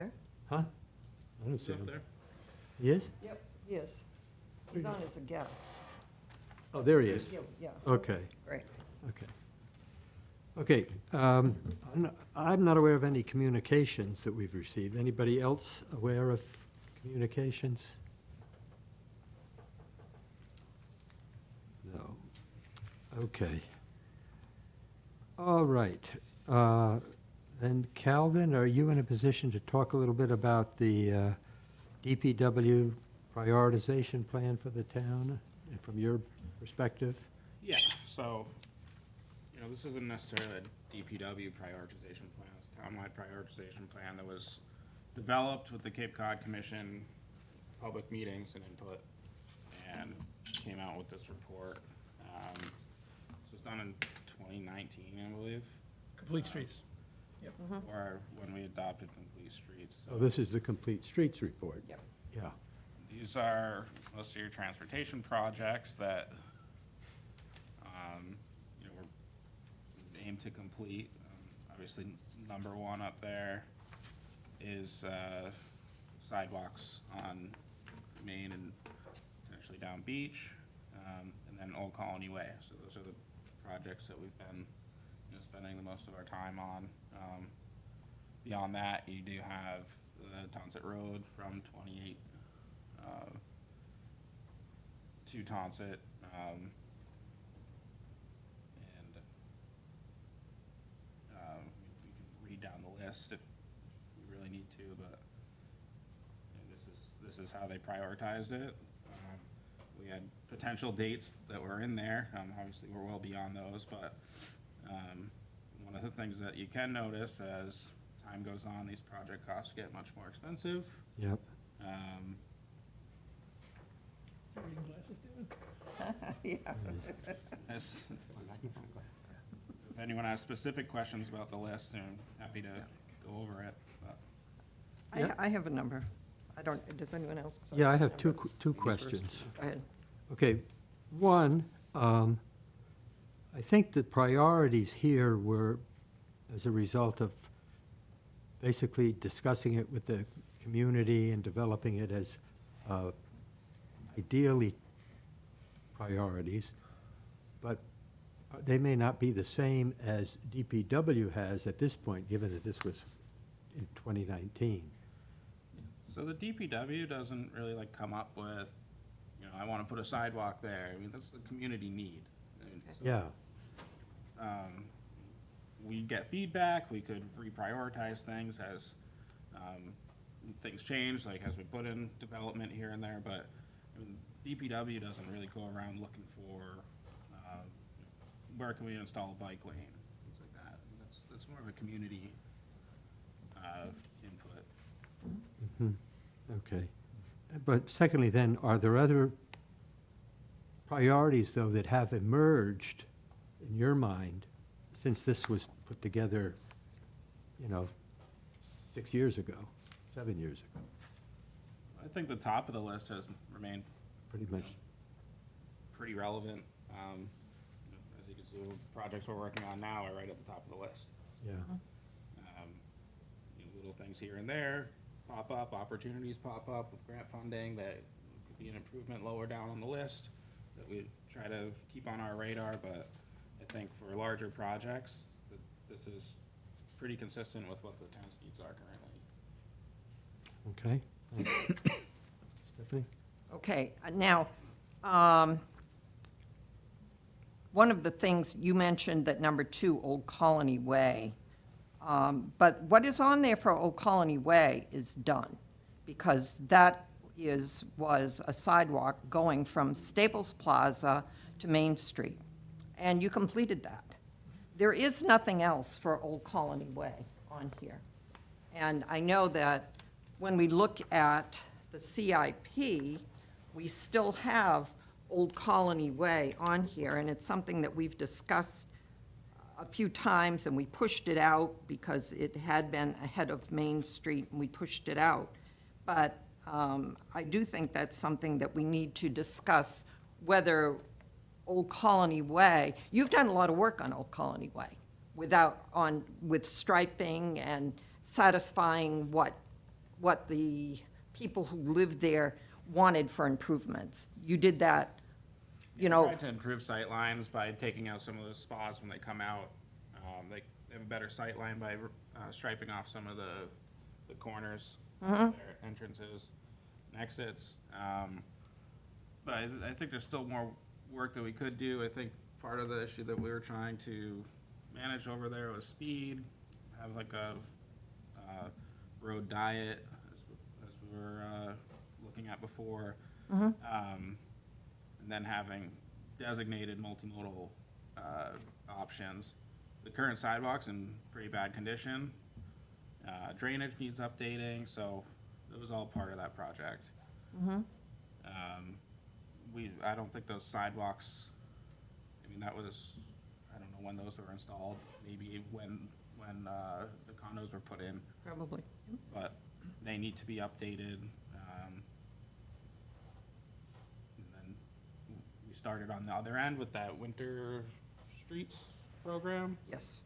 Huh? I don't see Up him. there. He is? Yep, yes. He's on as a guest. Oh, there he is. Yeah, Okay, great. okay. Okay, I'm not aware of any communications that we've received. Anybody else aware of communications? No. Okay. All right. Then Calvin, are you in a position to talk a little bit about the DPW prioritization plan for the town, and from your perspective? Yeah, so, this isn't necessarily a DPW prioritization plan, it's a townwide prioritization plan that was developed with the Cape Cod Commission, public meetings and input, and came out with this report. This was done in 2019, I believe, Complete streets. or when we adopted Complete Streets. Oh, this is the Complete Streets Report? Yep. Yeah. These are most of your transportation projects that, we're aimed to complete. Obviously, number one up there is sidewalks on Main and potentially down Beach, and then Old Colony Way. So those are the projects that we've been, spending the most of our time on. Beyond that, you do have the Tonsett Road from 28 to Tonsett, and we can read down the list if we really need to, but this is how they prioritized it. We had potential dates that were in there. Obviously, we're well beyond those, but one of the things that you can notice as time goes on, these project costs get much more expensive. Yep. Reading glasses, David? Yeah. As- If anyone has specific questions about the list, I'm happy to go over it, but. Yeah. I have a number. I don't, does anyone else? Yeah, I have Number. two Ladies first. questions. Go ahead. Okay, one, I think the priorities here were as a result of basically discussing it with the community and developing it as ideally priorities, but they may not be the same as DPW has at this point, given that this was in 2019. So the DPW doesn't really like come up with, I want to put a sidewalk there. I mean, that's the community need. So, Yeah, we get feedback, we could reprioritize things as things change, like as we put in development here and there, but DPW doesn't really go around looking for where can we install a bike lane, things like that. That's more of a community input. okay. But secondly then, are there other priorities, though, that have emerged in your mind since this was put together, 6 years ago, 7 years ago, I think the top of the list has remained pretty much? pretty relevant. As you can see, the projects we're working on now are right at the top of the list. Yeah, Little things here and there pop up, opportunities pop up with grant funding that could be an improvement lower down on the list that we try to keep on our radar, but I think for larger projects, this is pretty consistent with what the town's needs are currently. okay. Stephanie? Okay, now, one of the things you mentioned that number 2, Old Colony Way. But what is on there for Old Colony Way is done, because that was a sidewalk going from Staples Plaza to Main Street, and you completed that. There is nothing else for Old Colony Way on here. And I know that when we look at the CIP, we still have Old Colony Way on here, and it's something that we've discussed a few times, and we pushed it out because it had been ahead of Main Street, and we pushed it out. But I do think that's something that we need to discuss, whether Old Colony Way, you've done a lot of work on Old Colony Way with striping and satisfying what what the people who lived there wanted for improvements. You did that, you know, Tried to improve sight lines by taking out some of the spots when they come out. They have a better sight line by striping off some of the corners, their entrances and exits. But I think there's still more work that we could do. I think part of the issue that we were trying to manage over there was speed, have like a road diet, as we were looking at before. And then having designated multimodal options. The current sidewalk's in pretty bad condition. Drainage needs updating, so it was all part of that project. I don't think those sidewalks, I mean, that was, I don't know when those were installed, maybe when the condos were put in, probably. but they need to be updated. And then we started on the other end with that winter streets program. Yes.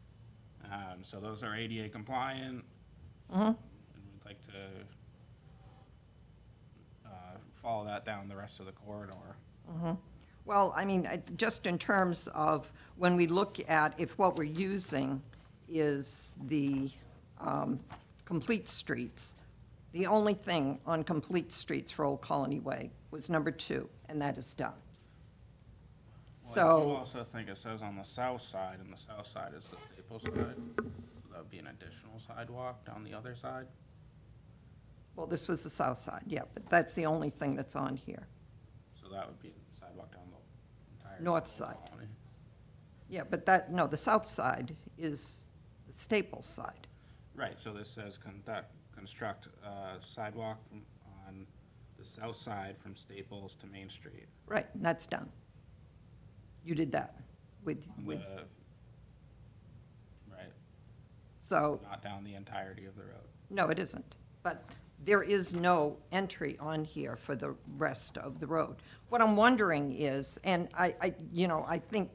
So those are ADA compliant. Mhm. And we'd like to follow that down the rest of the corridor. Well, I mean, just in terms of when we look at if what we're using is the complete streets, the only thing on complete streets for Old Colony Way was number 2, and that is done. Well, I do So, also think it says on the south side, and the south side is the Staples side. So that would be an additional sidewalk down the other side. well, this was the south side, yeah, but that's the only thing that's on here. So that would be a sidewalk down the entire. North side. colony. Yeah, but that, no, the south side is the Staples side. Right, so this says construct sidewalk on the south side from Staples to Main Street. Right, and that's done. You did that with, On with, the- Right, so, not down the entirety of the road. no, it isn't. But there is no entry on here for the rest of the road. What I'm wondering is, and I think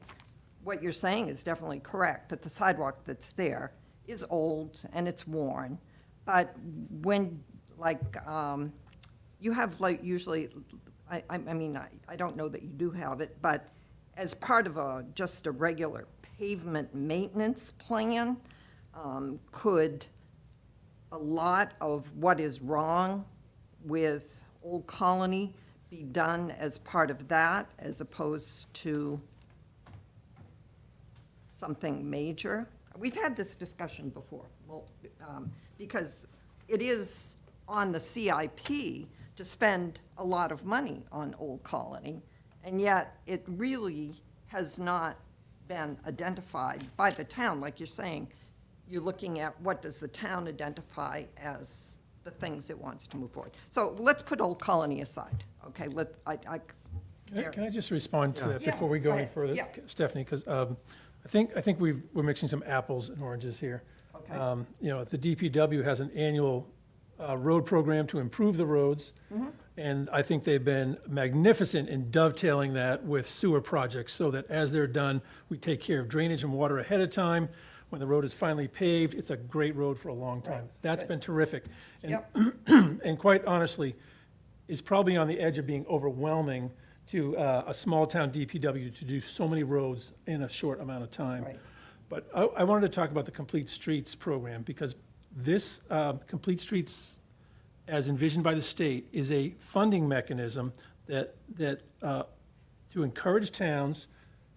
what you're saying is definitely correct, that the sidewalk that's there is old and it's worn. But when, like, you have like usually, I mean, I don't know that you do have it, but as part of just a regular pavement maintenance plan, could a lot of what is wrong with Old Colony be done as part of that, as opposed to something major? We've had this discussion before, well, because it is on the CIP to spend a lot of money on Old Colony, and yet it really has not been identified by the town, like you're saying. You're looking at what does the town identify as the things it wants to move forward. So let's put Old Colony aside, okay? Can I just respond to that Yeah, before we go go any ahead. further, Yeah. Stephanie? Because I think we're mixing some apples and oranges here. Okay. You know, the DPW has an annual road program to improve the roads. Mm-hmm. And I think they've been magnificent in dovetailing that with sewer projects so that as they're done, we take care of drainage and water ahead of time. When the road is finally paved, it's a great road for a long time. Right. That's Good. been terrific. And Yep. and quite honestly, is probably on the edge of being overwhelming to a small-town DPW to do so many roads in a short amount of time. Right. But I wanted to talk about the Complete Streets program, because this Complete Streets, as envisioned by the state, is a funding mechanism that to encourage towns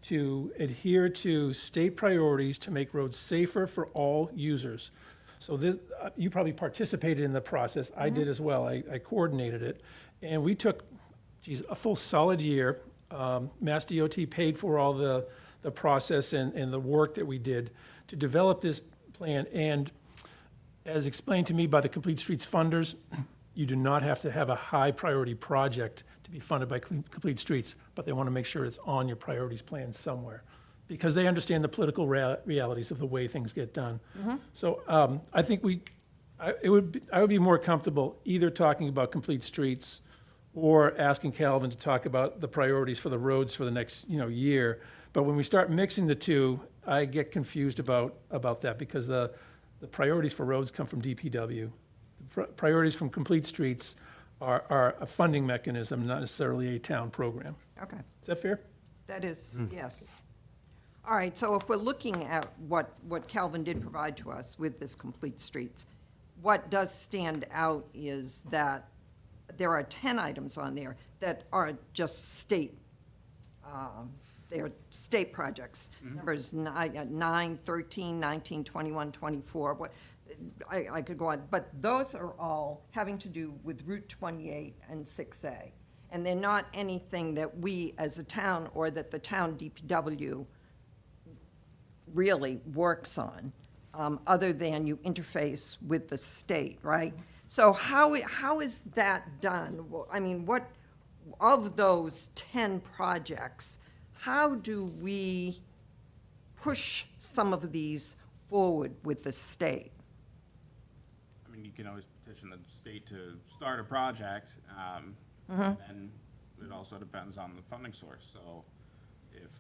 to adhere to state priorities to make roads safer for all users. So this, you probably participated in the process. I did as well. I coordinated it. And we took, a full solid year. Mass DOT paid for all the process and the work that we did to develop this plan. And as explained to me by the Complete Streets funders, you do not have to have a high priority project to be funded by Complete Streets, but they want to make sure it's on your priorities plan somewhere, because they understand the political realities of the way things get done. So I think I would be more comfortable either talking about Complete Streets or asking Calvin to talk about the priorities for the roads for the next year. But when we start mixing the two, I get confused about that, because the priorities for roads come from DPW. The priorities from Complete Streets are a funding mechanism, not necessarily a town program. Okay. Is that fair? That is, yes. All right, so if we're looking at what Calvin did provide to us with this Complete Streets, what does stand out is that there are 10 items on there that are just state, they're state projects. Numbers 9, 13, 19, 21, 24, what, I could go on, but those are all having to do with Route 28 and 6A. And they're not anything that we as a town or that the town DPW really works on, other than you interface with the state, right? So how is that done? Well, I mean, what, of those 10 projects, how do we push some of these forward with the state? I mean, you can always petition the state to start a project, and it also depends on the funding source. So if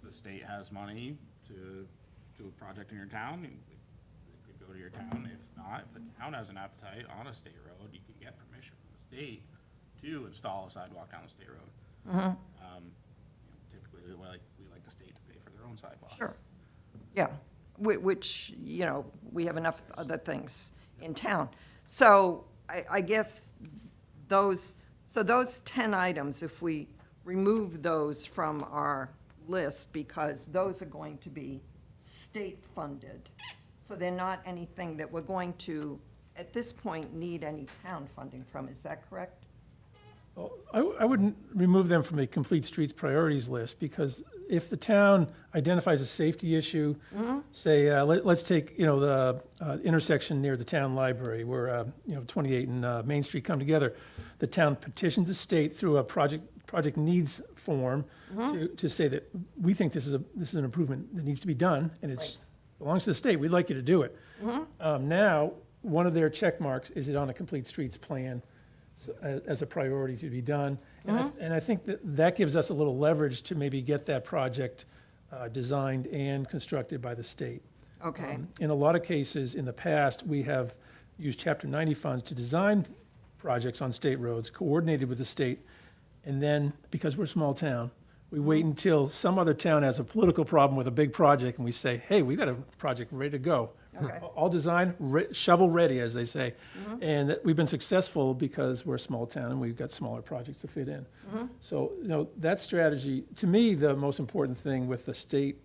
the state has money to do a project in your town, it could go to your town. If not, if the town has an appetite on a state road, you can get permission from the state to install a sidewalk down the state road. Typically, we like the state to pay for their own sidewalk. Sure. Yeah, which, you know, we have enough other things in town. So I guess those 10 items, if we remove those from our list, because those are going to be state-funded, so they're not anything that we're going to, at this point, need any town funding from, is that correct? Well, I wouldn't remove them from a Complete Streets priorities list, because if the town identifies a safety issue, say, let's take, you know, the intersection near the town library where, you know, 28 and Main Street come together, the town petitions the state through a project needs form to say that we think this is an improvement that needs to be done, and it belongs to the state, we'd like you to do it. Now, one of their check marks, is it on a Complete Streets plan? As a priority to be done. And I think that gives us a little leverage to maybe get that project designed and constructed by the state. Okay. In a lot of cases, in the past, we have used Chapter 90 funds to design projects on state roads, coordinated with the state, and then, because we're a small town, we wait until some other town has a political problem with a big project, and we say, hey, we've got a project ready to go. Okay. All designed, shovel ready, as they say. And that we've been successful because we're a small town and we've got smaller projects to fit in. So, you know, that strategy, to me, the most important thing with the state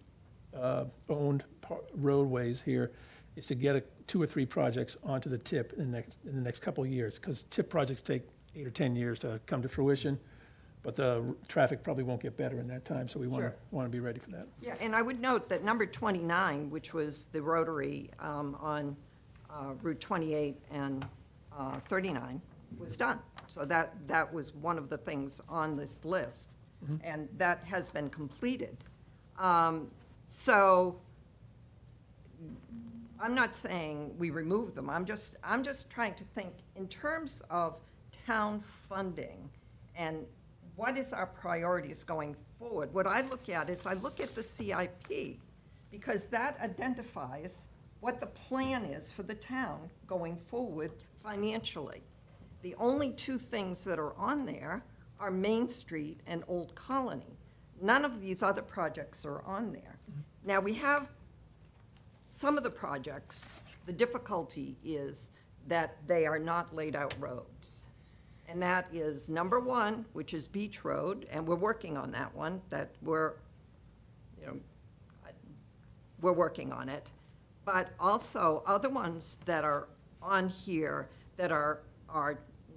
owned roadways here is to get 2 or 3 projects onto the tip in the next couple of years, because tip projects take 8 or 10 years to come to fruition. But the traffic probably won't get better in that time, so we want to be ready for that. Yeah, and I would note that number 29, which was the rotary on Route 28 and 39, was done. So that was one of the things on this list, and that has been completed. So I'm not saying we remove them. I'm just trying to think in terms of town funding and what is our priorities going forward? What I look at is I look at the CIP, because that identifies what the plan is for the town going forward financially. The only 2 things that are on there are Main Street and Old Colony. None of these other projects are on there. Now, we have some of the projects, the difficulty is that they are not laid-out roads. And that is number 1, which is Beach Road, and we're working on that one, that we're working on it. But also, other ones that are on here that are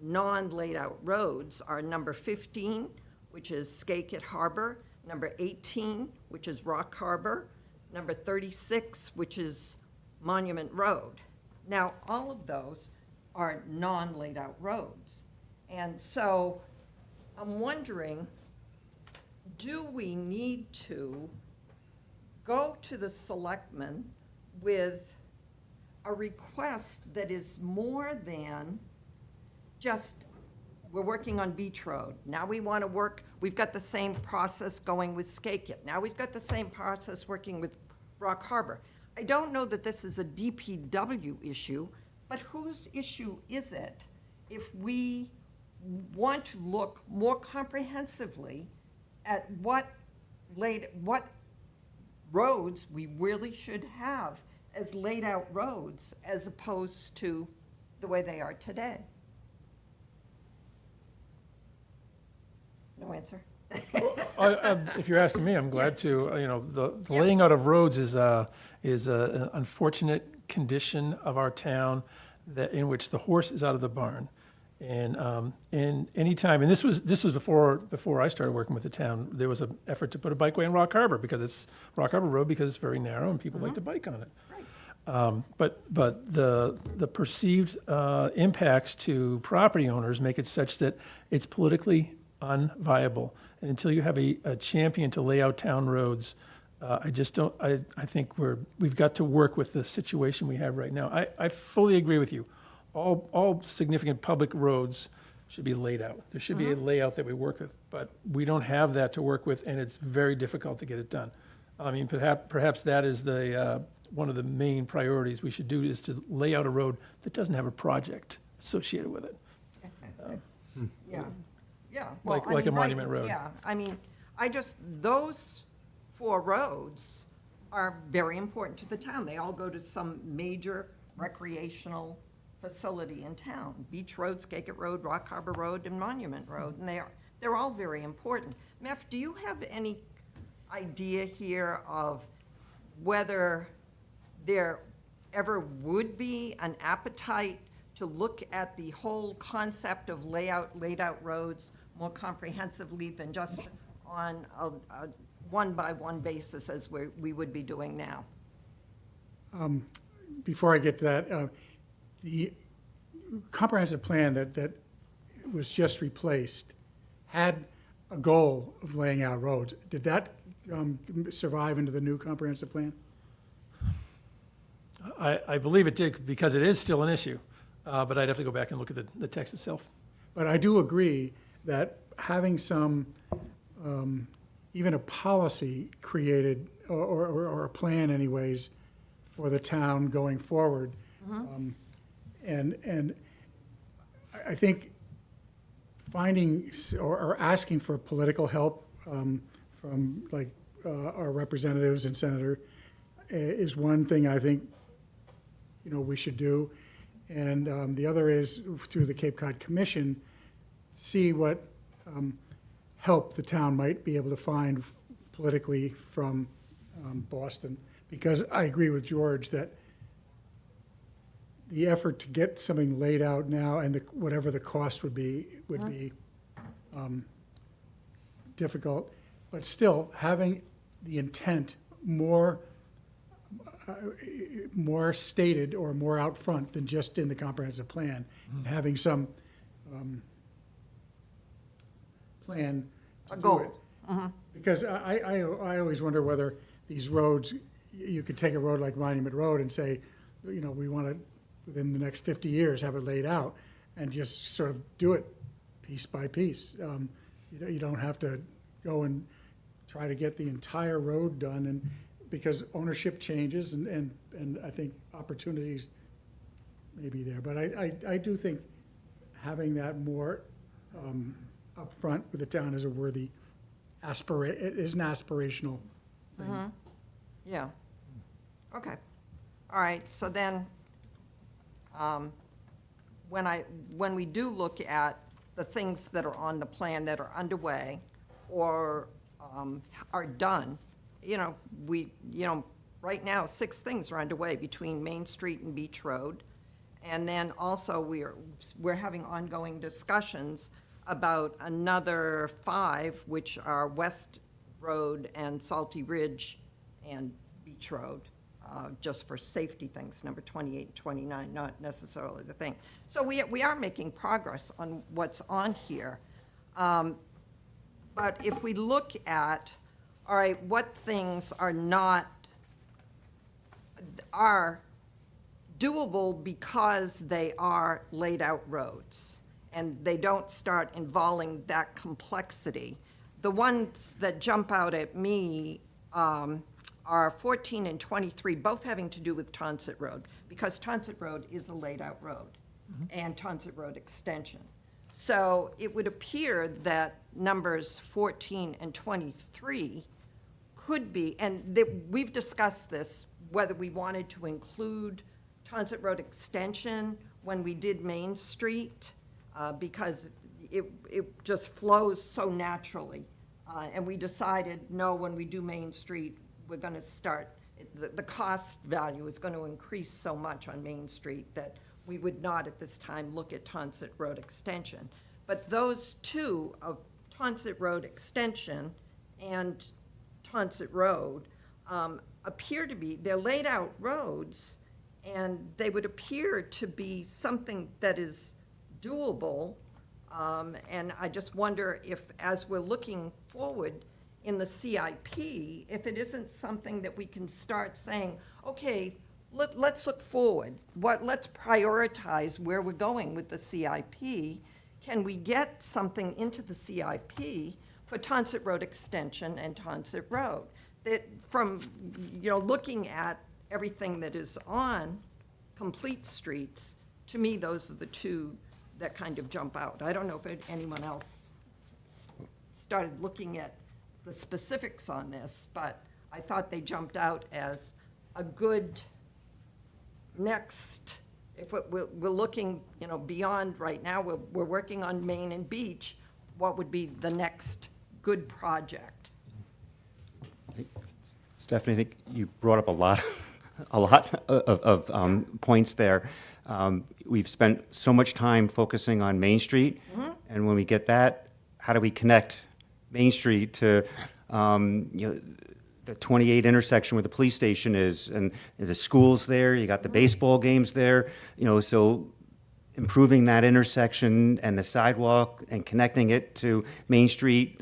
non-laid-out roads are number 15, which is Skakit Harbor, number 18, which is Rock Harbor, number 36, which is Monument Road. Now, all of those are non-laid-out roads. And so I'm wondering, do we need to go to the selectmen with a request that is more than just, we're working on Beach Road. Now we want to work, we've got the same process going with Skakit. Now we've got the same process working with Rock Harbor. I don't know that this is a DPW issue. But whose issue is it if we want to look more comprehensively at what roads we really should have as laid-out roads as opposed to the way they are today? No answer? If you're asking me, I'm glad to. The laying out of roads is an unfortunate condition of our town in which the horse is out of the barn. And any time, and this was before I started working with the town, there was an effort to put a bikeway in Rock Harbor because it's Rock Harbor Road because it's very narrow and people like to bike on it. Right. But the perceived impacts to property owners make it such that it's politically unviable. And until you have a champion to lay out town roads, I just don't, I think we've got to work with the situation we have right now. I fully agree with you. All significant public roads should be laid out. There should be a layout that we work with, but we don't have that to work with, and it's very difficult to get it done. I mean, perhaps that is one of the main priorities we should do, is to lay out a road that doesn't have a project associated with it. Yeah, yeah. Well, Like a right, monument road. Yeah, I mean, those 4 roads are very important to the town. They all go to some major recreational facility in town. Beach Road, Skagit Road, Rock Harbor Road, and Monument Road, and they're all very important. Meph, do you have any idea here of whether there ever would be an appetite to look at the whole concept of laid out roads more comprehensively than just on a one-by-one basis as we would be doing now? Before I get to that, the comprehensive plan that was just replaced had a goal of laying out roads. Did that survive into the new comprehensive plan? I believe it did, because it is still an issue, but I'd have to go back and look at the text itself. But I do agree that having some, even a policy created, or a plan anyways, for the town going forward. And I think finding or asking for political help from like our representatives and senator is one thing I think we should do. And the other is through the Cape Cod Commission, see what help the town might be able to find politically from Boston. Because I agree with George that the effort to get something laid out now and whatever the cost would be difficult. But still, having the intent more stated or more out front than just in the comprehensive plan, and having some plan to do goal. it. Because I always wonder whether these roads, you could take a road like Monument Road and say, we want to, within the next 50 years, have it laid out, and just sort of do it piece by piece. You don't have to go and try to get the entire road done, and because ownership changes, and I think opportunities may be there. But I do think having that more upfront with the town is a worthy it is an aspirational thing. Yeah. Okay. All right, so then, when we do look at the things that are on the plan that are underway or are done, right now, 6 things are underway between Main Street and Beach Road. And then also, we're having ongoing discussions about another 5, which are West Road and Salty Ridge and Beach Road, just for safety things, number 28 and 29, not necessarily the thing. So we are making progress on what's on here. But if we look at, all right, what things are doable because they are laid out roads and they don't start involving that complexity. The ones that jump out at me are are 14 and 23, both having to do with Tonsett Road, because Tonsett Road is a laid-out road, and Tonsett Road extension. So it would appear that numbers 14 and 23 could be, and we've discussed this, whether we wanted to include Tonsett Road extension when we did Main Street, because it just flows so naturally. And we decided, no, when we do Main Street, we're going to start, the cost value is going to increase so much on Main Street that we would not at this time look at Tonsett Road extension. But those two of Tonsett Road extension and Tonsett Road appear to be, they're laid out roads, and they would appear to be something that is doable. And I just wonder if, as we're looking forward in the CIP, if it isn't something that we can start saying, okay, let's look forward. Let's prioritize where we're going with the CIP. Can we get something into the CIP for Tonsett Road extension and Tonsett Road? That from, looking at everything that is on complete streets, to me, those are the two that kind of jump out. I don't know if anyone else started looking at the specifics on this, but I thought they jumped out as a good next, if we're looking, beyond right now, we're working on Main and Beach, what would be the next good project? Stephanie, I think you brought up a lot of points there. We've spent so much time focusing on Main Street, and when we get that, how do we connect Main Street to, the 28 intersection where the police station is, and the schools there, you got the baseball games there, so improving that intersection and the sidewalk and connecting it to Main Street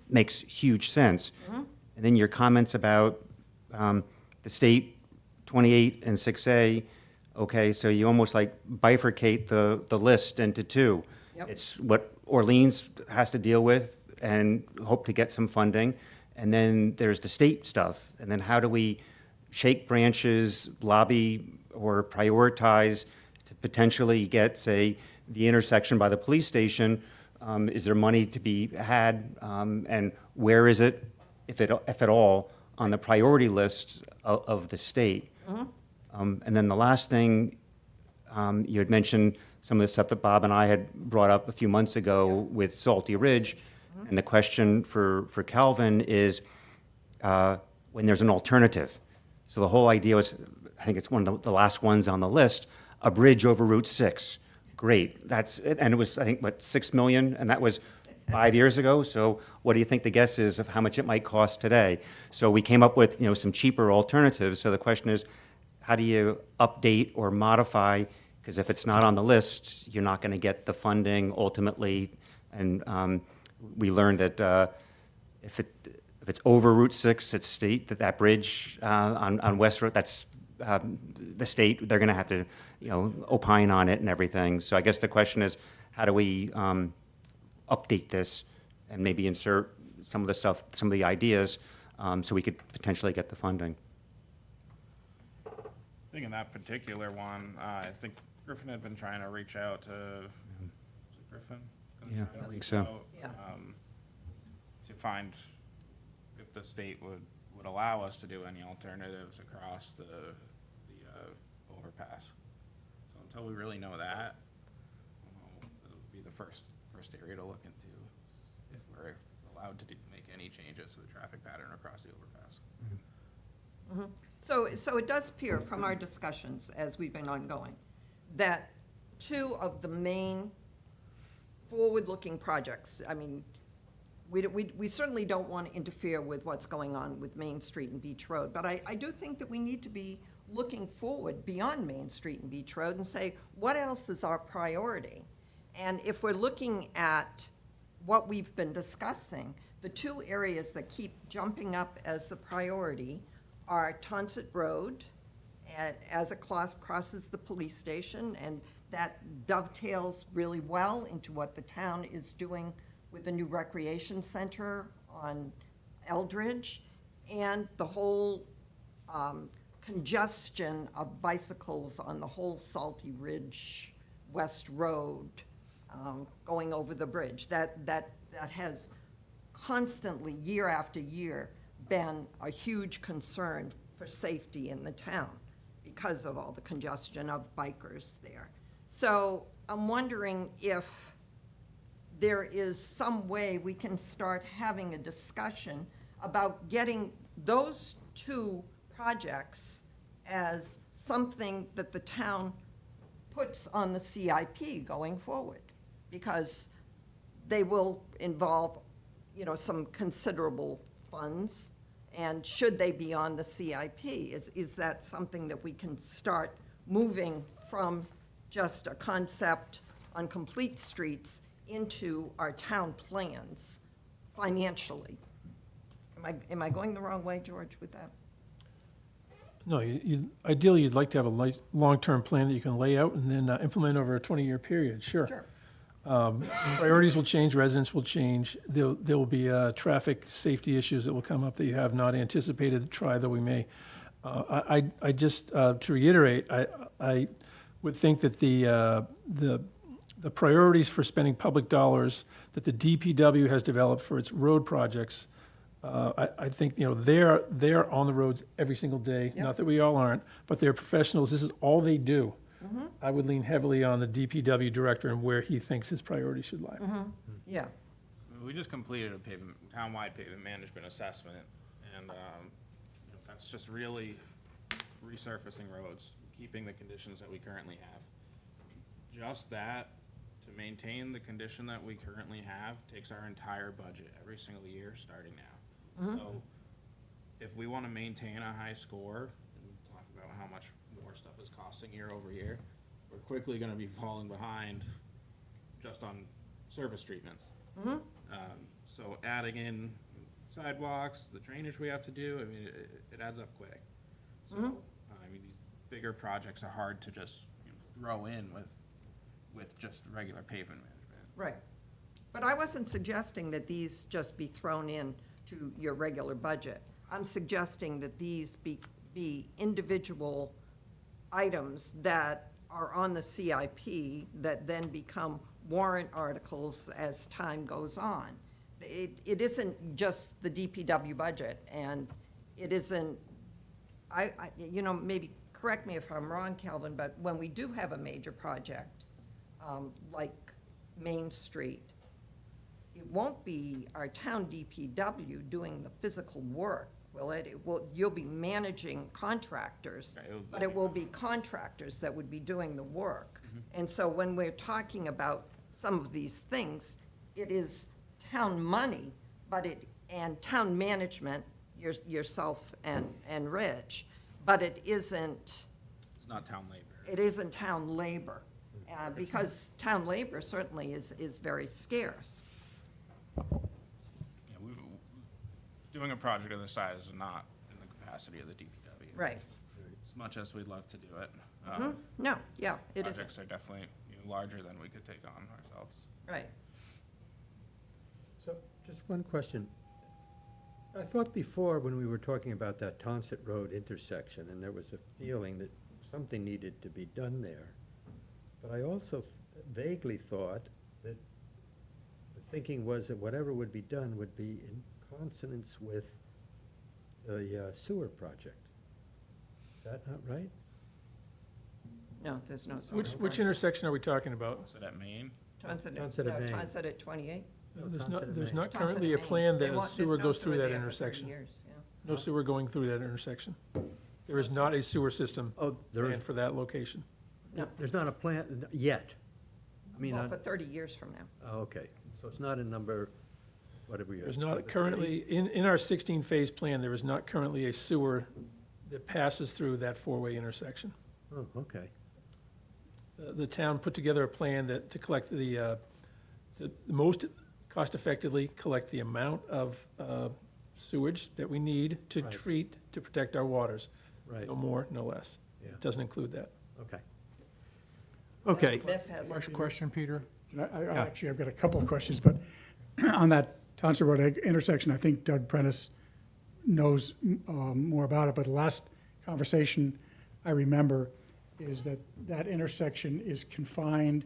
makes huge sense. And then your comments about the state 28 and 6A, okay, so you almost like bifurcate the list into two. Yep. It's what Orleans has to deal with and hope to get some funding. And then there's the state stuff. And then how do we shake branches, lobby, or prioritize to potentially get, say, the intersection by the police station? Is there money to be had? And where is it, if at all, on the priority list of the state? And then the last thing, you had mentioned some of the stuff that Bob and I had brought up a few months ago with Salty Ridge. And the question for Calvin is when there's an alternative. So the whole idea was, I think it's one of the last ones on the list, a bridge over Route 6. Great, that's it. And it was, I think, what, 6 million? And that was 5 years ago. So what do you think the guess is of how much it might cost today? So we came up with, some cheaper alternatives. So the question is, how do you update or modify? Because if it's not on the list, you're not going to get the funding ultimately. And we learned that if it's over Route 6, it's state, that bridge on West Road, that's the state, they're going to have to, opine on it and everything. So I guess the question is, how do we update this and maybe insert some of the stuff, some of the ideas, so we could potentially get the funding? I think in that particular one, I think Griffin had been trying to reach out to, was it Griffin? Yeah, I think so. Yeah. To find if the state would allow us to do any alternatives across the overpass. So until we really know that, it would be the first area to look into if we're allowed to make any changes to the traffic pattern across the overpass. So it does appear from our discussions as we've been ongoing, that two of the main forward-looking projects, I mean, we certainly don't want to interfere with what's going on with Main Street and Beach Road, but I do think that we need to be looking forward beyond Main Street and Beach Road and say, what else is our priority? And if we're looking at what we've been discussing, the two areas that keep jumping up as the priority are Tonsett Road, as it crosses the police station, and that dovetails really well into what the town is doing with the new recreation center on Eldridge, and the whole congestion of bicycles on the whole Salty Ridge West Road, going over the bridge. That has constantly, year after year, been a huge concern for safety in the town because of all the congestion of bikers there. So I'm wondering if there is some way we can start having a discussion about getting those two projects as something that the town puts on the CIP going forward, because they will involve, some considerable funds, and should they be on the CIP, is that something that we can start moving from just a concept on complete streets into our town plans financially? Am I going the wrong way, George, with that? No, ideally, you'd like to have a long-term plan that you can lay out and then implement over a 20-year period, sure. Sure. Priorities will change, residents will change. There will be traffic safety issues that will come up that you have not anticipated, try though we may. I just, to reiterate, I would think that the priorities for spending public dollars that the DPW has developed for its road projects, I think, they're on the roads every single day. Yep. Not that we all aren't, but they're professionals. This is all they do. I would lean heavily on the DPW director and where he thinks his priorities should lie. Yeah. We just completed a townwide pavement management assessment, and that's just really resurfacing roads, keeping the conditions that we currently have. Just that, to maintain the condition that we currently have, takes our entire budget every single year, starting now. So, if we want to maintain a high score, and talk about how much more stuff is costing year over year, we're quickly going to be falling behind just on surface treatments. So adding in sidewalks, the drainage we have to do, I mean, it adds up quick. So, I mean, these bigger projects are hard to just throw in with just regular pavement management. Right. But I wasn't suggesting that these just be thrown in to your regular budget. I'm suggesting that these be individual items that are on the CIP that then become warrant articles as time goes on. It isn't just the DPW budget, and it isn't, maybe correct me if I'm wrong, Calvin, but when we do have a major project, like Main Street, it won't be our town DPW doing the physical work, will it? You'll be managing contractors, but it will be contractors that would be doing the work. And so when we're talking about some of these things, it is town money, and town management, yourself and Rich, but it isn't. It's not town labor. It isn't town labor, because town labor certainly is very scarce. Yeah, doing a project of this size is not in the capacity of the DPW. Right. As much as we'd love to do it. No, yeah, it is. Projects are definitely larger than we could take on ourselves. Right. So, just one question. I thought before, when we were talking about that Tonsett Road intersection, and there was a feeling that something needed to be done there, but I also vaguely thought that the thinking was that whatever would be done would be in consonance with the sewer project. Is that not right? No, there's no. Which intersection are we talking about? So that Main, Tonsett at Main. Tonsett at 28. No, Tonsett there's Main. not Tonsett currently a Main. plan They that a want- sewer there's no goes through sewer that there for 30 intersection. years, yeah. No sewer going through that intersection. There is not a sewer system Oh, there planned is, for that location. there's not a plan yet. I mean, Well, for 30 years from now. oh, okay, so it's not in number, what have we? There's number not 30? currently, in our 16-phase plan, there is not currently a sewer that passes through that four-way intersection. Oh, okay. The town put together a plan to collect the most cost-effectively collect the amount of sewage that we need to Right. treat to protect our waters. Right, No more, no less. Yeah. It doesn't include that. okay. Okay, Biff has a- Question, Peter? Actually, I've got a couple of questions, but on that Tonsett Road intersection, I think Doug Prentice knows more about it, but the last conversation I remember is that that intersection is confined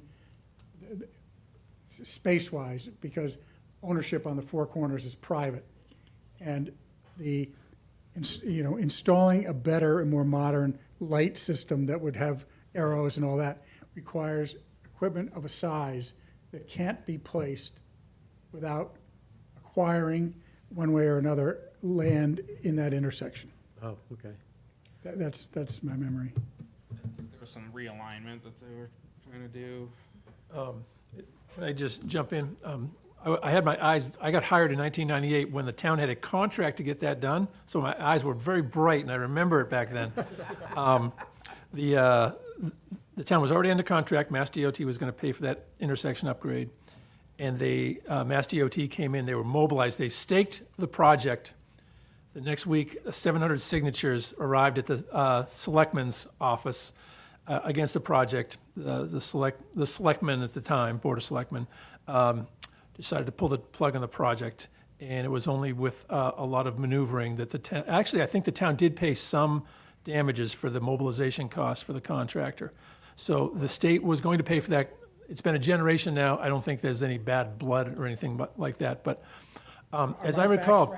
space-wise because ownership on the four corners is private. And installing a better and more modern light system that would have arrows and all that requires equipment of a size that can't be placed without acquiring, one way or another, land in that intersection. Oh, okay. That's my memory. There was some realignment that they were trying to do. Can I just jump in? I had my eyes, I got hired in 1998 when the town had a contract to get that done, so my eyes were very bright, and I remember it back then. The town was already under contract, Mass DOT was gonna pay for that intersection upgrade, and Mass DOT came in, they were mobilized, they staked the project. The next week, 700 signatures arrived at the selectman's office against the project. The selectmen at the time, Board of Selectmen, decided to pull the plug on the project, and it was only with a lot of maneuvering that the town, actually, I think the town did pay some damages for the mobilization costs for the contractor. So the state was going to pay for that. It's been a generation now. I don't think there's any bad blood or anything like that, but as I recall.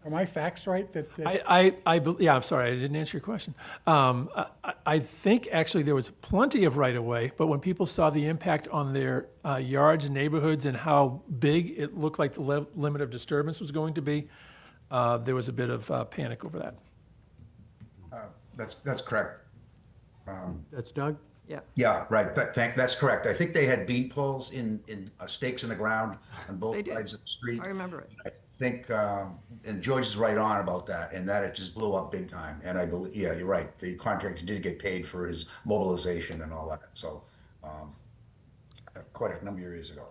Are my facts right? Yeah, I'm sorry, I didn't answer your question. I think actually there was plenty of right-of-way, but when people saw the impact on their yards and neighborhoods and how big it looked like the limit of disturbance was going to be, there was a bit of panic over that. That's correct. That's Doug? Yeah. Yeah, right. That's correct. I think they had bean poles in stakes in the ground on both They did. sides of the street. I remember it. I think, and George is right on about that, and that it just blew up big time. And I believe, yeah, you're right. The contractor did get paid for his mobilization and all that. So, quite a number of years ago.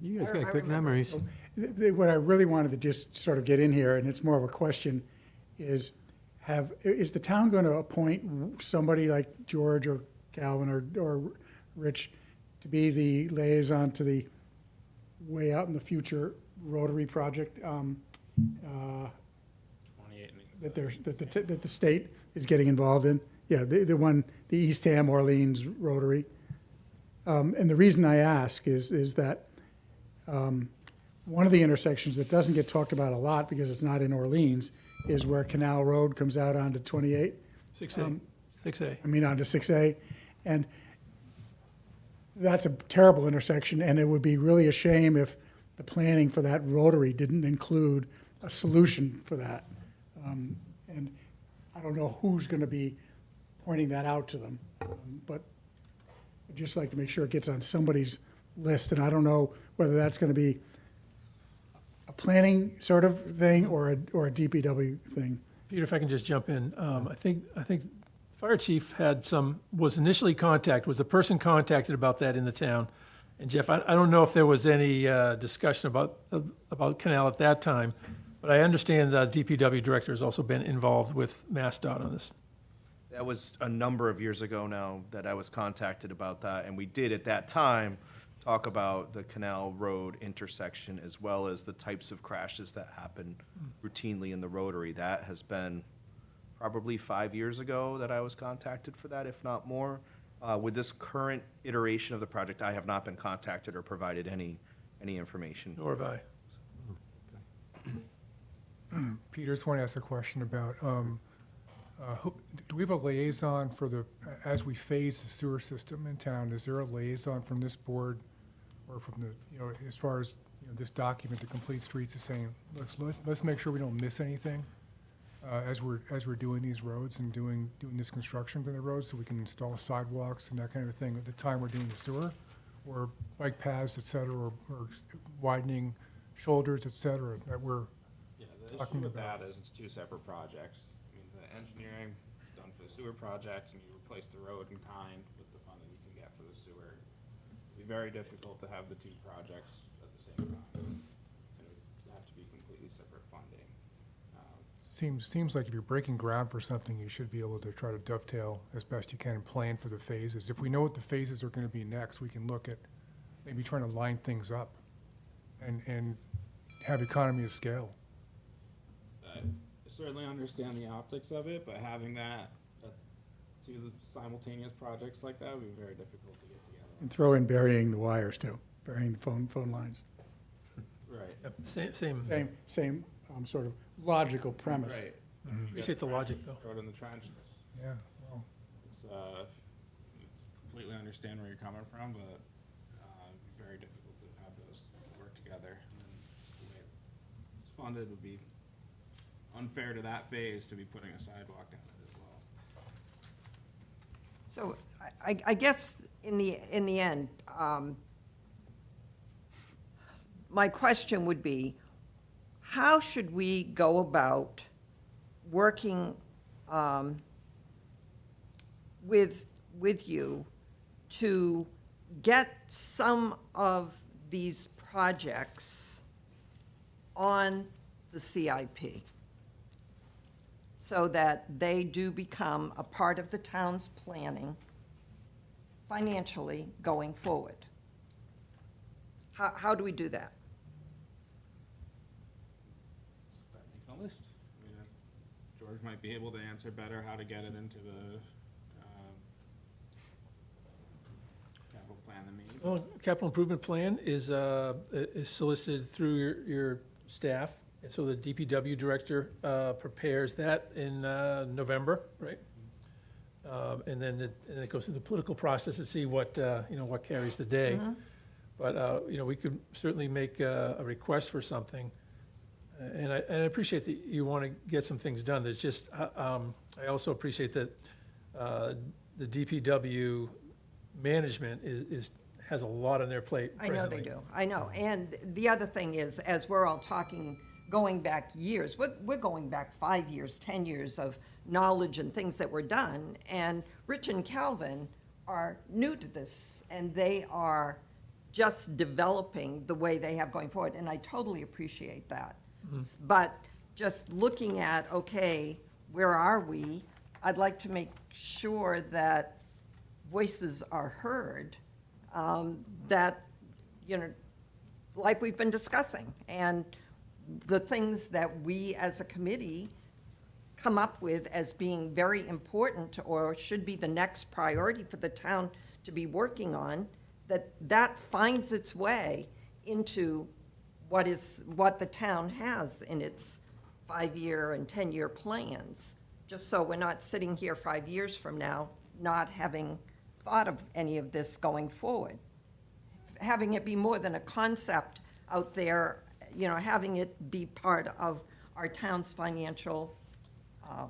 You guys got quick memories. What I really wanted to just sort of get in here, and it's more of a question, is the town going to appoint somebody like George or Calvin or Rich to be the liaison to the way out in the future Rotary project 28 and that the state is getting involved in? Yeah, the Eastham Orleans Rotary. And the reason I ask is that one of the intersections that doesn't get talked about a lot because it's not in Orleans is where Canal Road comes out onto 28. 6A. 6A. I mean, onto 6A. And that's a terrible intersection, and it would be really a shame if the planning for that rotary didn't include a solution for that. And I don't know who's going to be pointing that out to them, but I'd just like to make sure it gets on somebody's list, and I don't know whether that's going to be a planning sort of thing or a DPW thing. Peter, if I can just jump in, I think fire chief was initially was the person contacted about that in the town. And Jeff, I don't know if there was any discussion about Canal at that time, but I understand the DPW director has also been involved with MassDOT on this. That was a number of years ago now that I was contacted about that, and we did at that time talk about the Canal Road intersection as well as the types of crashes that happen routinely in the rotary. That has been probably 5 years ago that I was contacted for that, if not more. With this current iteration of the project, I have not been contacted or provided any information. Nor have I. Peter, just want to ask a question about, do we have a liaison as we phase the sewer system in town? Is there a liaison from this board or from as far as, this document, the Complete Streets is saying, let's make sure we don't miss anything as we're doing these roads and doing this construction for the roads, so we can install sidewalks and that kind of thing at the time we're doing the sewer, or bike paths, et cetera, or widening shoulders, et cetera, that we're the talking issue with about. that is it's two separate projects. I mean, the engineering is done for the sewer project, and you replace the road in kind with the funding you can get for the sewer. It'd be very difficult to have the two projects at the same time. It would have to be completely separate funding. Seems like if you're breaking ground for something, you should be able to try to dovetail as best you can and plan for the phases. If we know what the phases are going to be next, we can look at maybe trying to line things up and have economy of scale. As certainly understand the optics of it, but having that, two simultaneous projects like that would be very difficult to get together. And throw in burying the wires too, burying the phone lines. Right. Yep, Same, Same sort of logical premise. Right. appreciate the logic, though. Throw it in the trench. Yeah, well, It's, completely understand where you're coming from, but, it'd be very difficult to have those work together. And then the way it's funded would be unfair to that phase to be putting a sidewalk in it as well. So I guess in the end, my question would be, how should we go about working with you to get some of these projects on the CIP? So that they do become a part of the town's planning financially going forward. How do we do that? Start making a list. I mean, George might be able to answer better how to get it into the, capital plan than me. Well, capital improvement plan is solicited through your staff, and so the DPW director prepares that in November, right? And then it goes through the political process to see what, what carries the day. But, we could certainly make a request for something. And I appreciate that you want to get some things done. There's just, I also appreciate that the DPW management has a lot on their plate I know presently. they do, I know. And the other thing is, as we're all talking, going back years, we're going back 5 years, 10 years of knowledge and things that were done. And Rich and Calvin are new to this, and they are just developing the way they have going forward, and I totally appreciate that. But just looking at, okay, where are we? I'd like to make sure that voices are heard, that, like we've been discussing, and the things that we as a committee come up with as being very important or should be the next priority for the town to be working on, that finds its way into what the town has in its 5-year and 10-year plans, just so we're not sitting here 5 years from now not having thought of any of this going forward. Having it be more than a concept out there, having it be part of our town's financial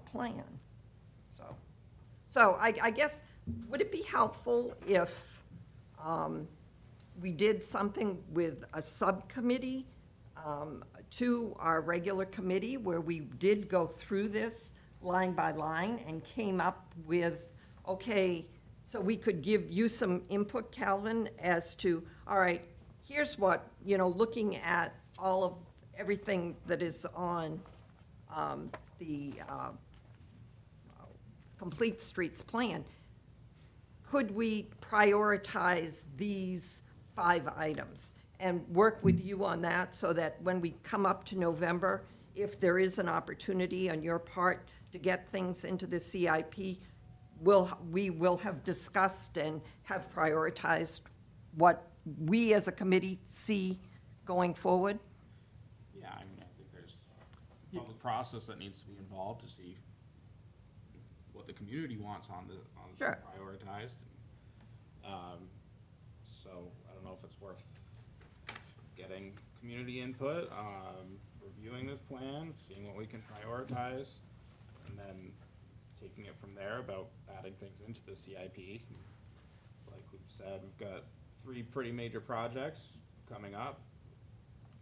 plan. So I guess, would it be helpful if we did something with a subcommittee to our regular committee where we did go through this line by line and came up with, okay, so we could give you some input, Calvin, as to, all right, here's what, looking at all of everything that is on the Complete Streets plan, could we prioritize these 5 items and work with you on that so that when we come up to November, if there is an opportunity on your part to get things into the CIP, we will have discussed and have prioritized what we as a committee see going forward? Yeah, I mean, I think there's a public process that needs to be involved to see what the community wants on Sure. prioritized. So I don't know if it's worth getting community input, reviewing this plan, seeing what we can prioritize, and then taking it from there about adding things into the CIP. Like we've said, we've got 3 pretty major projects coming up.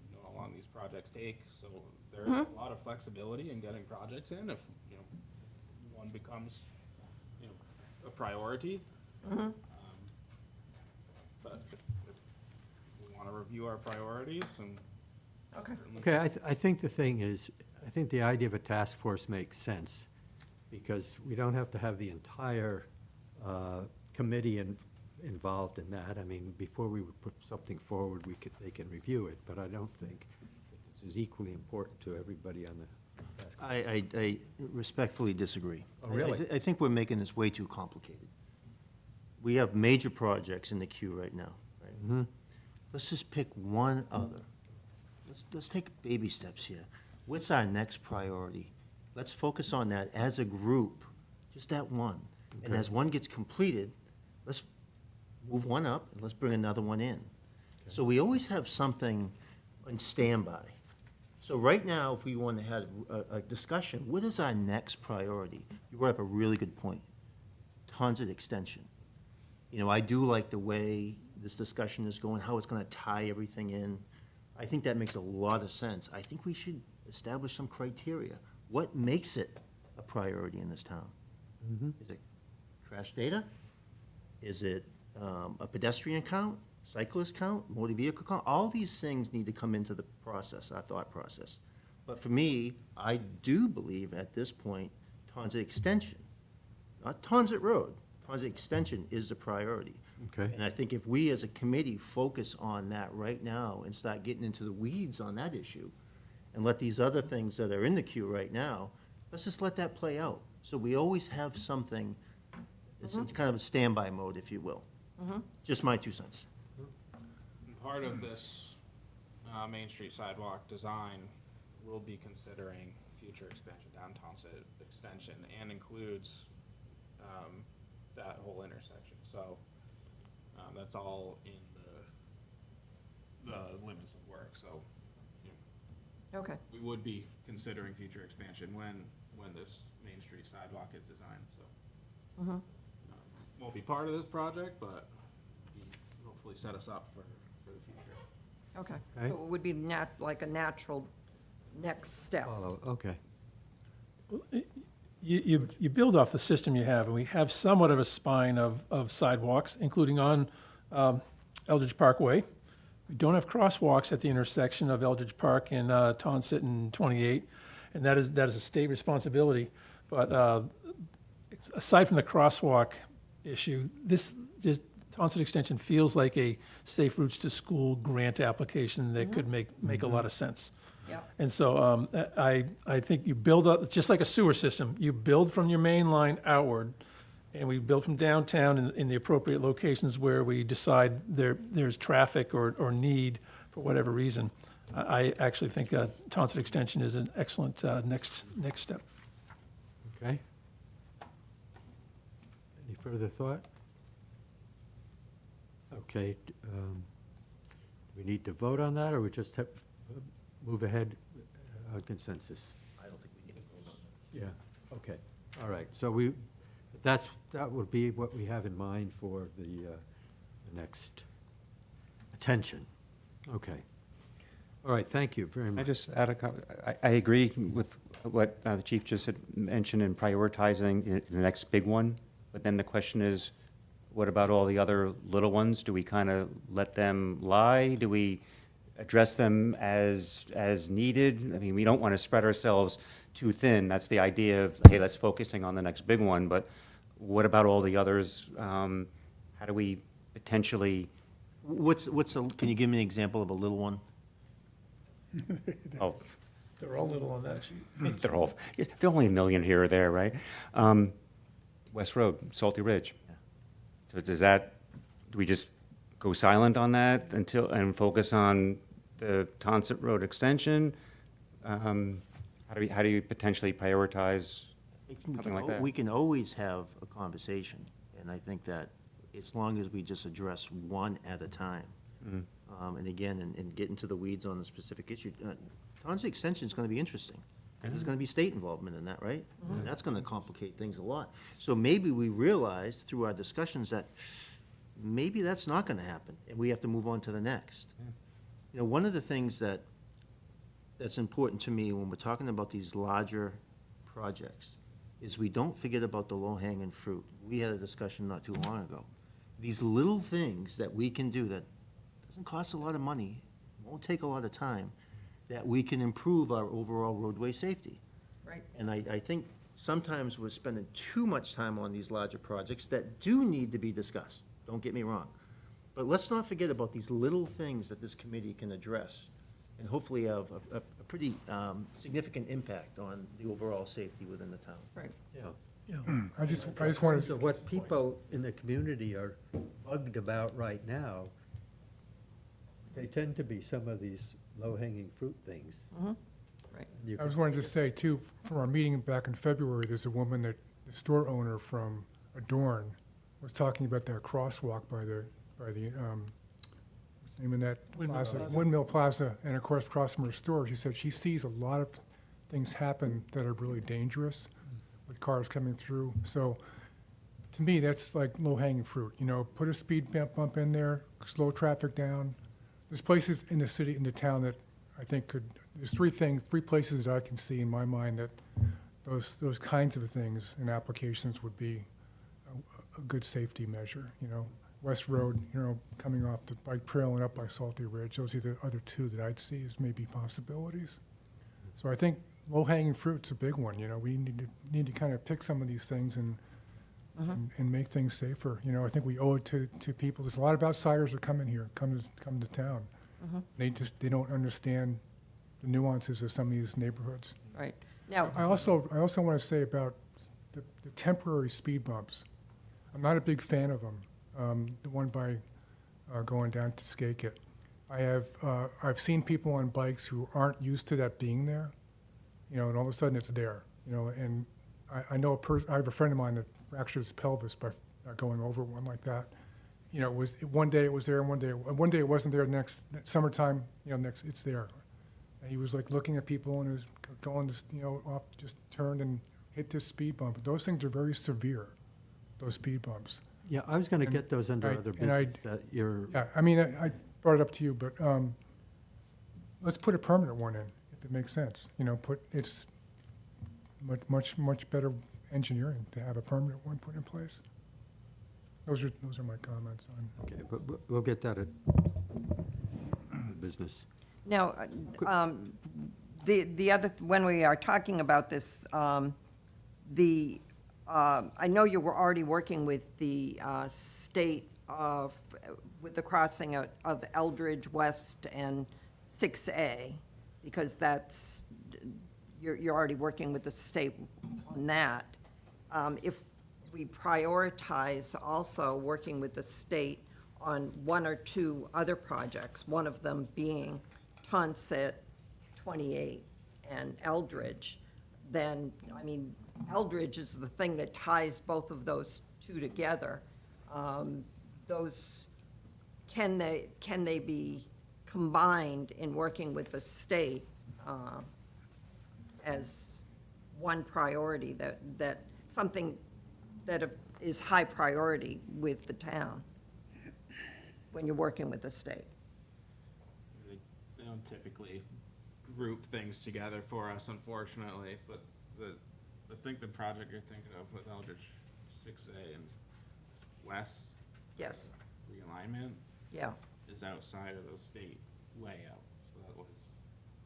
You know how long these projects take, so there's a lot of flexibility in getting projects in if, one becomes, a priority. But if we want to review our priorities and Okay. certainly. Okay, I think the thing is, I think the idea of a task force makes sense, because we don't have to have the entire committee involved in that. I mean, before we would put something forward, they can review it, but I don't think this is equally important to everybody on I respectfully disagree. Oh, really? I think we're making this way too complicated. We have major projects in the queue right now, right? Let's just pick one other. Let's take baby steps here. What's our next priority? Let's focus on that as a group, just that one. And Okay. as one gets completed, let's move one up and let's bring another one in. So we always have something on standby. So right now, if we want to have a discussion, what is our next priority? You brought up a really good point. Transit extension. You know, I do like the way this discussion is going, how it's going to tie everything in. I think that makes a lot of sense. I think we should establish some criteria. What makes it a priority in this town? Is it crash data? Is it a pedestrian count, cyclist count, motor vehicle count? All these things need to come into the process, our thought process. But for me, I do believe at this point, transit extension, not transit road, transit extension is the priority. Okay. And I think if we as a committee focus on that right now and start getting into the weeds on that issue, and let these other things that are in the queue right now, let's just let that play out. So we always have something, it's kind of a standby mode, if you will. Just my 2 cents. And part of this Main Street sidewalk design will be considering future expansion down Townsend extension and includes that whole intersection. So that's all in the limits of work. So you know, Okay, we would be considering future expansion when this Main Street sidewalk is designed. So won't be part of this project, but hopefully set us up for the future. okay. Okay. So it would be like a natural next step. Follow, okay. You build off the system you have, and we have somewhat of a spine of sidewalks, including on Eldridge Parkway. We don't have crosswalks at the intersection of Eldridge Park and Tonsett and 28, and that is a state responsibility. But aside from the crosswalk issue, this Tonsett Extension feels like a Safe Routes to School grant application that could make a lot of sense. Yep. And so I think you build up, just like a sewer system, you build from your main line outward, and we build from downtown in the appropriate locations where we decide there's traffic or need for whatever reason. I actually think Tonsett Extension is an excellent next step. Okay. Any further thought? Okay, do we need to vote on that, or we just have, move ahead on consensus? I don't think we need to vote on that. Yeah, okay, all right, so that would be what we have in mind for the next attention. Okay. All right, thank you very I much. just add I agree with what the chief just had mentioned in prioritizing the next big one, but then the question is, what about all the other little ones? Do we kind of let them lie? Do we address them as needed? I mean, we don't want to spread ourselves too thin. That's the idea of, hey, let's focusing on the next big one, but what about all the others? How do we potentially, Can you give me an example of a little one? oh, They're all little on that sheet. they're only $1 million here or there, right? West Road, Salty Ridge. So do we just go silent on that and focus on the Tonsett Road extension? How do you potentially prioritize I think something like that? we can always have a conversation, and I think that as long as we just address one at a time, and again, and get into the weeds on the specific issue, Tonsett Extension is going to be interesting, because there's going to be state involvement in that, right? And that's going to complicate things a lot. So maybe we realize through our discussions that maybe that's not going to happen, and we have to move on to the next. You know, one of the things that's important to me when we're talking about these larger projects is we don't forget about the low-hanging fruit. We had a discussion not too long ago. These little things that we can do that doesn't cost a lot of money, won't take a lot of time, that we can improve our overall roadway safety. Right. And I think sometimes we're spending too much time on these larger projects that do need to be discussed, don't get me wrong. But let's not forget about these little things that this committee can address and hopefully have a pretty significant impact on the overall safety within the town. Right. Yeah. I just In wanted terms of what people in the community are bugged about right now, they tend to be some of these low-hanging fruit things. Right. You I was could- wanting to say too, from our meeting back in February, there's a woman that, the store owner from Adorn was talking about that crosswalk by the, what's the name of that plaza? Windmill Plaza, and of course, across from her store, she said she sees a lot of things happen that are really dangerous with cars coming through. So, to me, that's like low-hanging fruit, you know, put a speed bump in there, slow traffic down. There's places in the city, in the town that I think there's three places that I can see in my mind that those kinds of things and applications would be a good safety measure, you know. West Road, you know, coming off the bike trail and up by Salty Ridge, those are the other two that I'd see as maybe possibilities. So I think low-hanging fruit's a big one, you know, we need to kind of pick some of these things and make things safer. You know, I think we owe it to people. There's a lot of outsiders that come in here, come to town. They don't understand the nuances of some of these neighborhoods. Right. Now, I also want to say about the temporary speed bumps. I'm not a big fan of them. The one by going down to Skakit. I've seen people on bikes who aren't used to that being there, you know, and all of a sudden it's there, you know, and I know I have a friend of mine that fractured his pelvis by going over one like that. You know, one day it was there, and one day it wasn't there. Next summertime, you know, it's there. And he was like looking at people and he was going to, you know, off, just turned and hit this speed bump. Those things are very severe, those speed bumps. Yeah, I was gonna And get those under I- other and I- business that you're, Yeah, I mean, I brought it up to you, but let's put a permanent one in, if it makes sense. You know, it's much better engineering to have a permanent one put in place. Those are my comments on. okay, but we'll get that at business. now, the other, when we are talking about this, I know you were already working with the state with the crossing of Eldridge West and 6A, because you're already working with the state on that. If we prioritize also working with the state on one or two other projects, one of them being Tonset 28 and Eldridge, then, I mean, Eldridge is the thing that ties both of those two together. Can they be combined in working with the state as one priority, that something that is high priority with the town when you're working with the state? They don't typically group things together for us, unfortunately, but I think the project you're thinking of with Eldridge 6A and West Yes, realignment yeah, is outside of the state layout,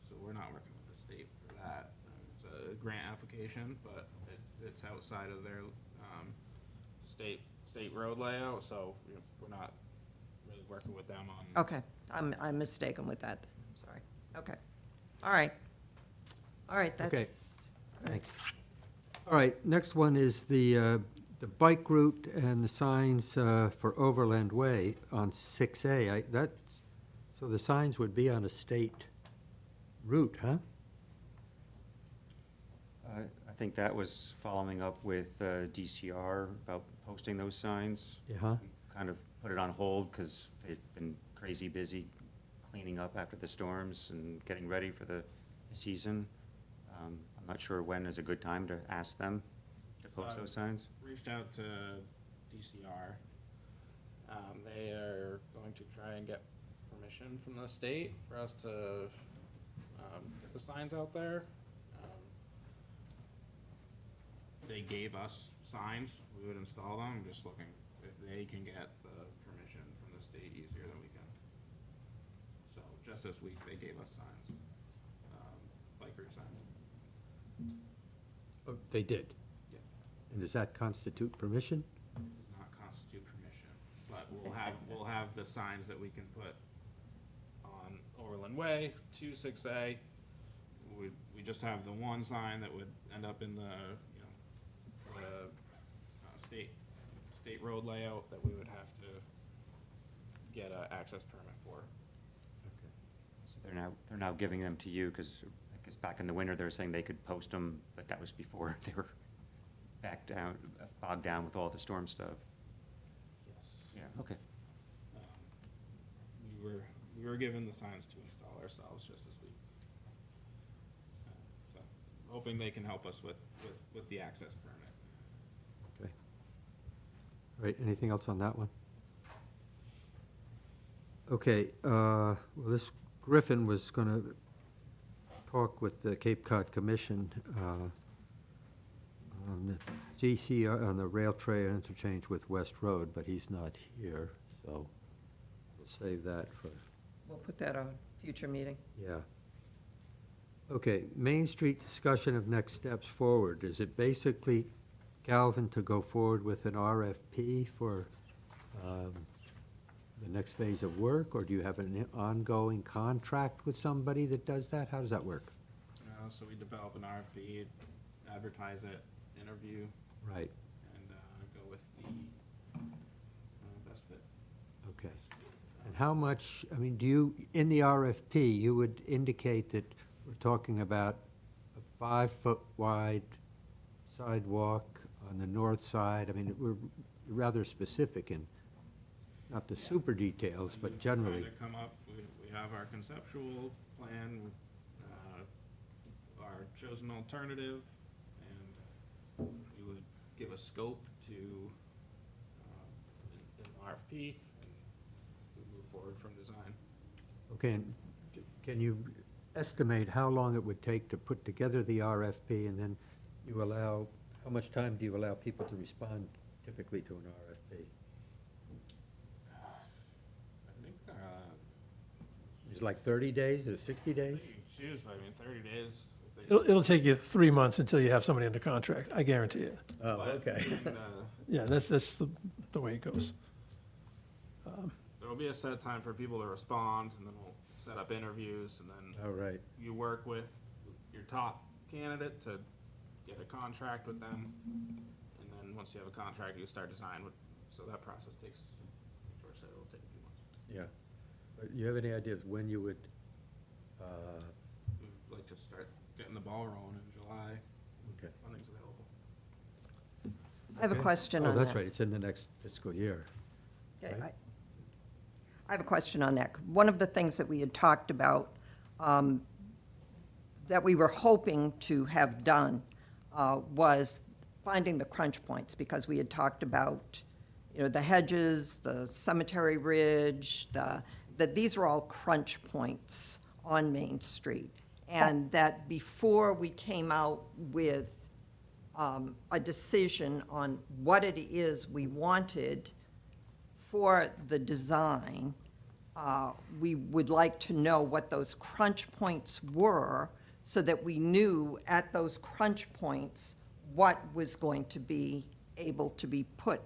so we're not working with the state for that. It's a grant application, but it's outside of their, state road layout, so we're not really working with them on. okay, I'm mistaken with that, sorry, okay, all right. All right, that's. Okay. Thanks. All right, next one is the bike route and the signs for Overland Way on 6A. So the signs would be on a state route, huh? I think that was following up with DCR about posting those signs. Yeah. Kind of put it on hold because they've been crazy busy cleaning up after the storms and getting ready for the season. I'm not sure when is a good time to ask them to post those signs. Reached out to DCR. They are going to try and get permission from the state for us to get the signs out there. They gave us signs, we would install them, just looking if they can get the permission from the state easier than we can. So just this week, they gave us signs, bike route signs. Oh, they did? Yeah. And does that constitute permission? Does not constitute permission, but we'll have the signs that we can put on Overland Way, 26A. We just have the one sign that would end up in the, you know, the state road layout that we would have to get a access permit for. So they're now giving them to you, because I guess back in the winter, they were saying they could post them, but that was before they were bogged down with all the storm stuff. Yes. Yeah, okay. We were given the signs to install ourselves just this week. So, hoping they can help us with the access permit. Okay. All right, anything else on that one? Okay, well, this Griffin was gonna talk with the Cape Cod Commission, on the GCR, on the rail trail interchange with West Road, but he's not here, so we'll save that for, We'll put that on future meeting. yeah. Okay, Main Street discussion of next steps forward. Is it basically, Calvin, to go forward with an RFP for the next phase of work, or do you have an ongoing contract with somebody that does that? How does that work? So we develop an RFP, advertise it, interview, Right, and go with the best fit. okay. And how much, I mean, do you, in the RFP, you would indicate that we're talking about a 5-foot wide sidewalk on the north side? I mean, we're rather specific in, not the super details, but generally. Trying to come up, we have our conceptual plan, our chosen alternative, and we would give a scope to an RFP, and we move forward from design. Okay, and can you estimate how long it would take to put together the RFP, and then you allow, how much time do you allow people to respond typically to an RFP? I think, Is it like 30 days or 60 days? you can choose, but I mean, 30 days. if they- It'll take you 3 months until you have somebody under contract, I guarantee you. Oh, but, okay. and, Yeah, that's the way it goes. There'll be a set time for people to respond, and then we'll set up interviews, and then All right, you work with your top candidate to get a contract with them, and then once you have a contract, you start design with, so that process takes, George said it'll take a few months. yeah. But you have any idea of when you would, We'd like to start getting the ball rolling in July, okay. funding's available. I have a Okay. question on Oh, that. that's right, it's in the next fiscal year. Okay, Right. I have a question on that. One of the things that we had talked about, that we were hoping to have done, was finding the crunch points, because we had talked about, you know, the hedges, the cemetery ridge, that these are all crunch points on Main Street. And that before we came out with a decision on what it is we wanted for the design, we would like to know what those crunch points were, so that we knew at those crunch points what was going to be able to be put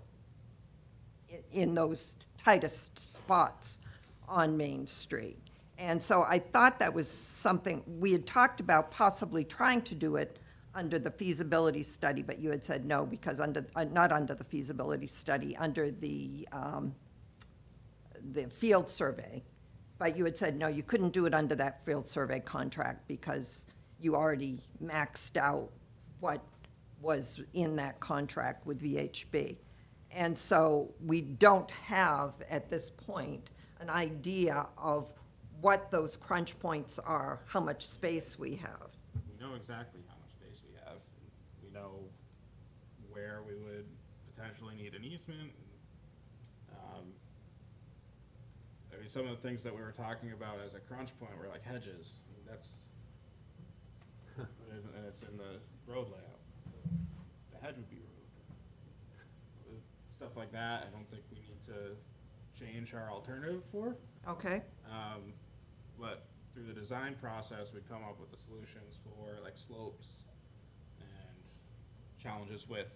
in those tightest spots on Main Street. And so I thought that was something, we had talked about possibly trying to do it under the feasibility study, but you had said no, because not under the feasibility study, under the field survey. But you had said, no, you couldn't do it under that field survey contract because you already maxed out what was in that contract with VHB. And so we don't have, at this point, an idea of what those crunch points are, how much space we have. We know exactly how much space we have. We know where we would potentially need an easement. I mean, some of the things that we were talking about as a crunch point were like hedges. I mean, that's, and it's in the road layout. The hedge would be removed. Stuff like that, I don't think we need to change our alternative for. Okay? But through the design process, we come up with the solutions for like slopes and challenges with,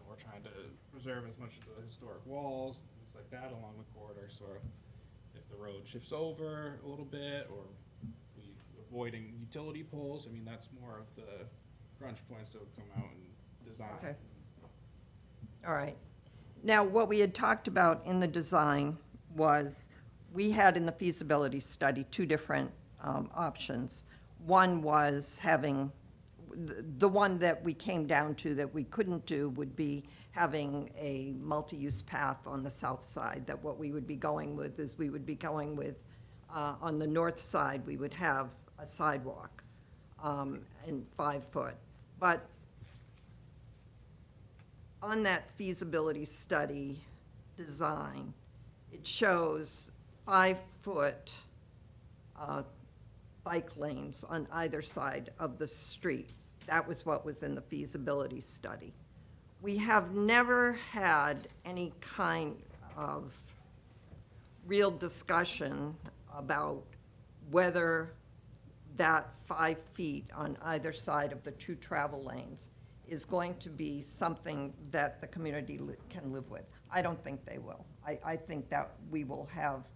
we're trying to preserve as much of the historic walls, things like that along the corridor. So if if the road shifts over a little bit, or we avoiding utility poles, I mean, that's more of the crunch points that would come out and design. Okay. All right. Now, what we had talked about in the design was, we had in the feasibility study two different options. One was having, the one that we came down to that we couldn't do would be having a multi-use path on the south side, that what we would be going with is we would be going with, on the north side, we would have a sidewalk and 5 foot. But on that feasibility study design, it shows 5-foot bike lanes on either side of the street. That was what was in the feasibility study. We have never had any kind of real discussion about whether that 5 feet on either side of the two travel lanes is going to be something that the community can live with. I don't think they will. I think that we will have,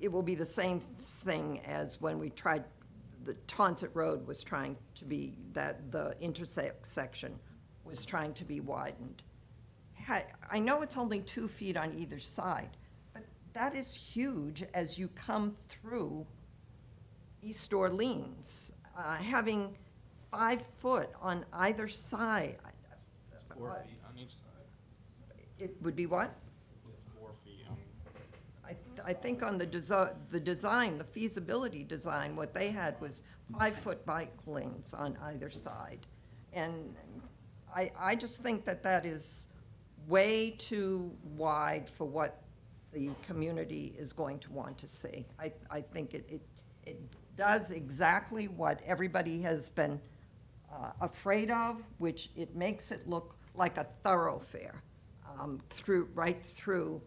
it will be the same thing as when we tried, the Tonsett Road was trying to be, that the intersection was trying to be widened. I know it's only 2 feet on either side, but that is huge as you come through East Orleans. Having 5 foot on either side. It's 4 feet on each side. It would be what? It's 4 feet on. I think on the design, the feasibility design, what they had was 5-foot bike lanes on either side. And I just think that that is way too wide for what the community is going to want to see. I think it does exactly what everybody has been afraid of, which it makes it look like a thoroughfare right through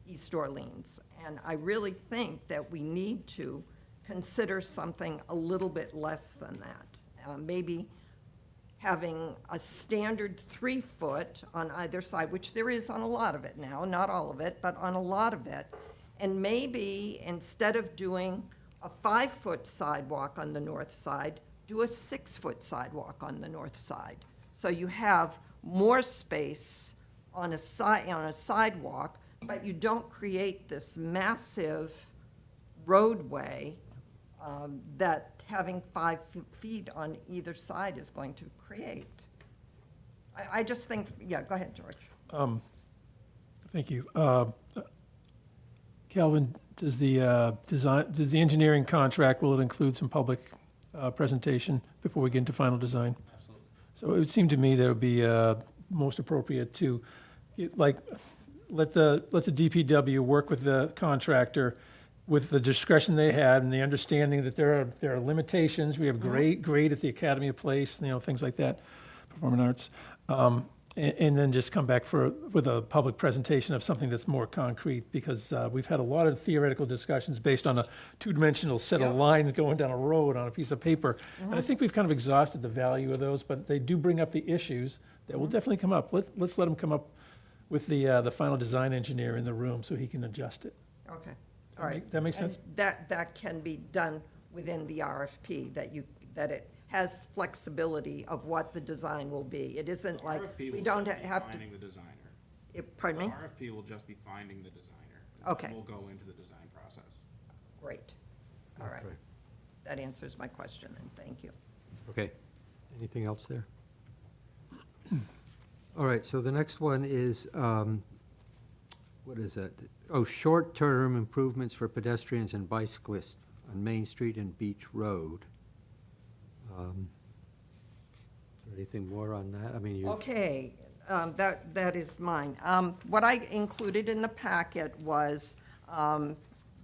East Orleans. And I really think that we need to consider something a little bit less than that. Maybe having a standard 3 foot on either side, which there is on a lot of it now, not all of it, but on a lot of it. And maybe instead of doing a 5-foot sidewalk on the north side, do a 6-foot sidewalk on the north side. So you have more space on a sidewalk, but you don't create this massive roadway that having 5 feet on either side is going to create. I just think, yeah, go ahead, George. Thank you. Calvin, does the engineering contract, will it include some public presentation before we get into final design? Absolutely. So it would seem to me that it would be most appropriate to, let the DPW work with the contractor with the discretion they had and the understanding that there are limitations. We have grade at the Academy of Place, things like that, performing arts. And then just come back with a public presentation of something that's more concrete, because we've had a lot of theoretical discussions based on a two-dimensional set of lines going down a road on a piece of paper. And I think we've kind of exhausted the value of those, but they do bring up the issues that will definitely come up. Let's let them come up with the final design engineer in the room so he can adjust it. Okay, all right. That makes sense? And that can be done within the RFP, that it has flexibility of what the design will be. It isn't like, RFP we will don't just be have to, finding the designer. pardon me? The RFP will just be finding the designer. Okay. We'll go into the design process. Great, all right. Okay. That answers my question, and thank you. Okay. Anything else there? All right, so the next one is, what is that? Oh, short-term improvements for pedestrians and bicyclists on Main Street and Beach Road. Is there anything more on that? I mean, you. Okay, that is mine. What I included in the packet was,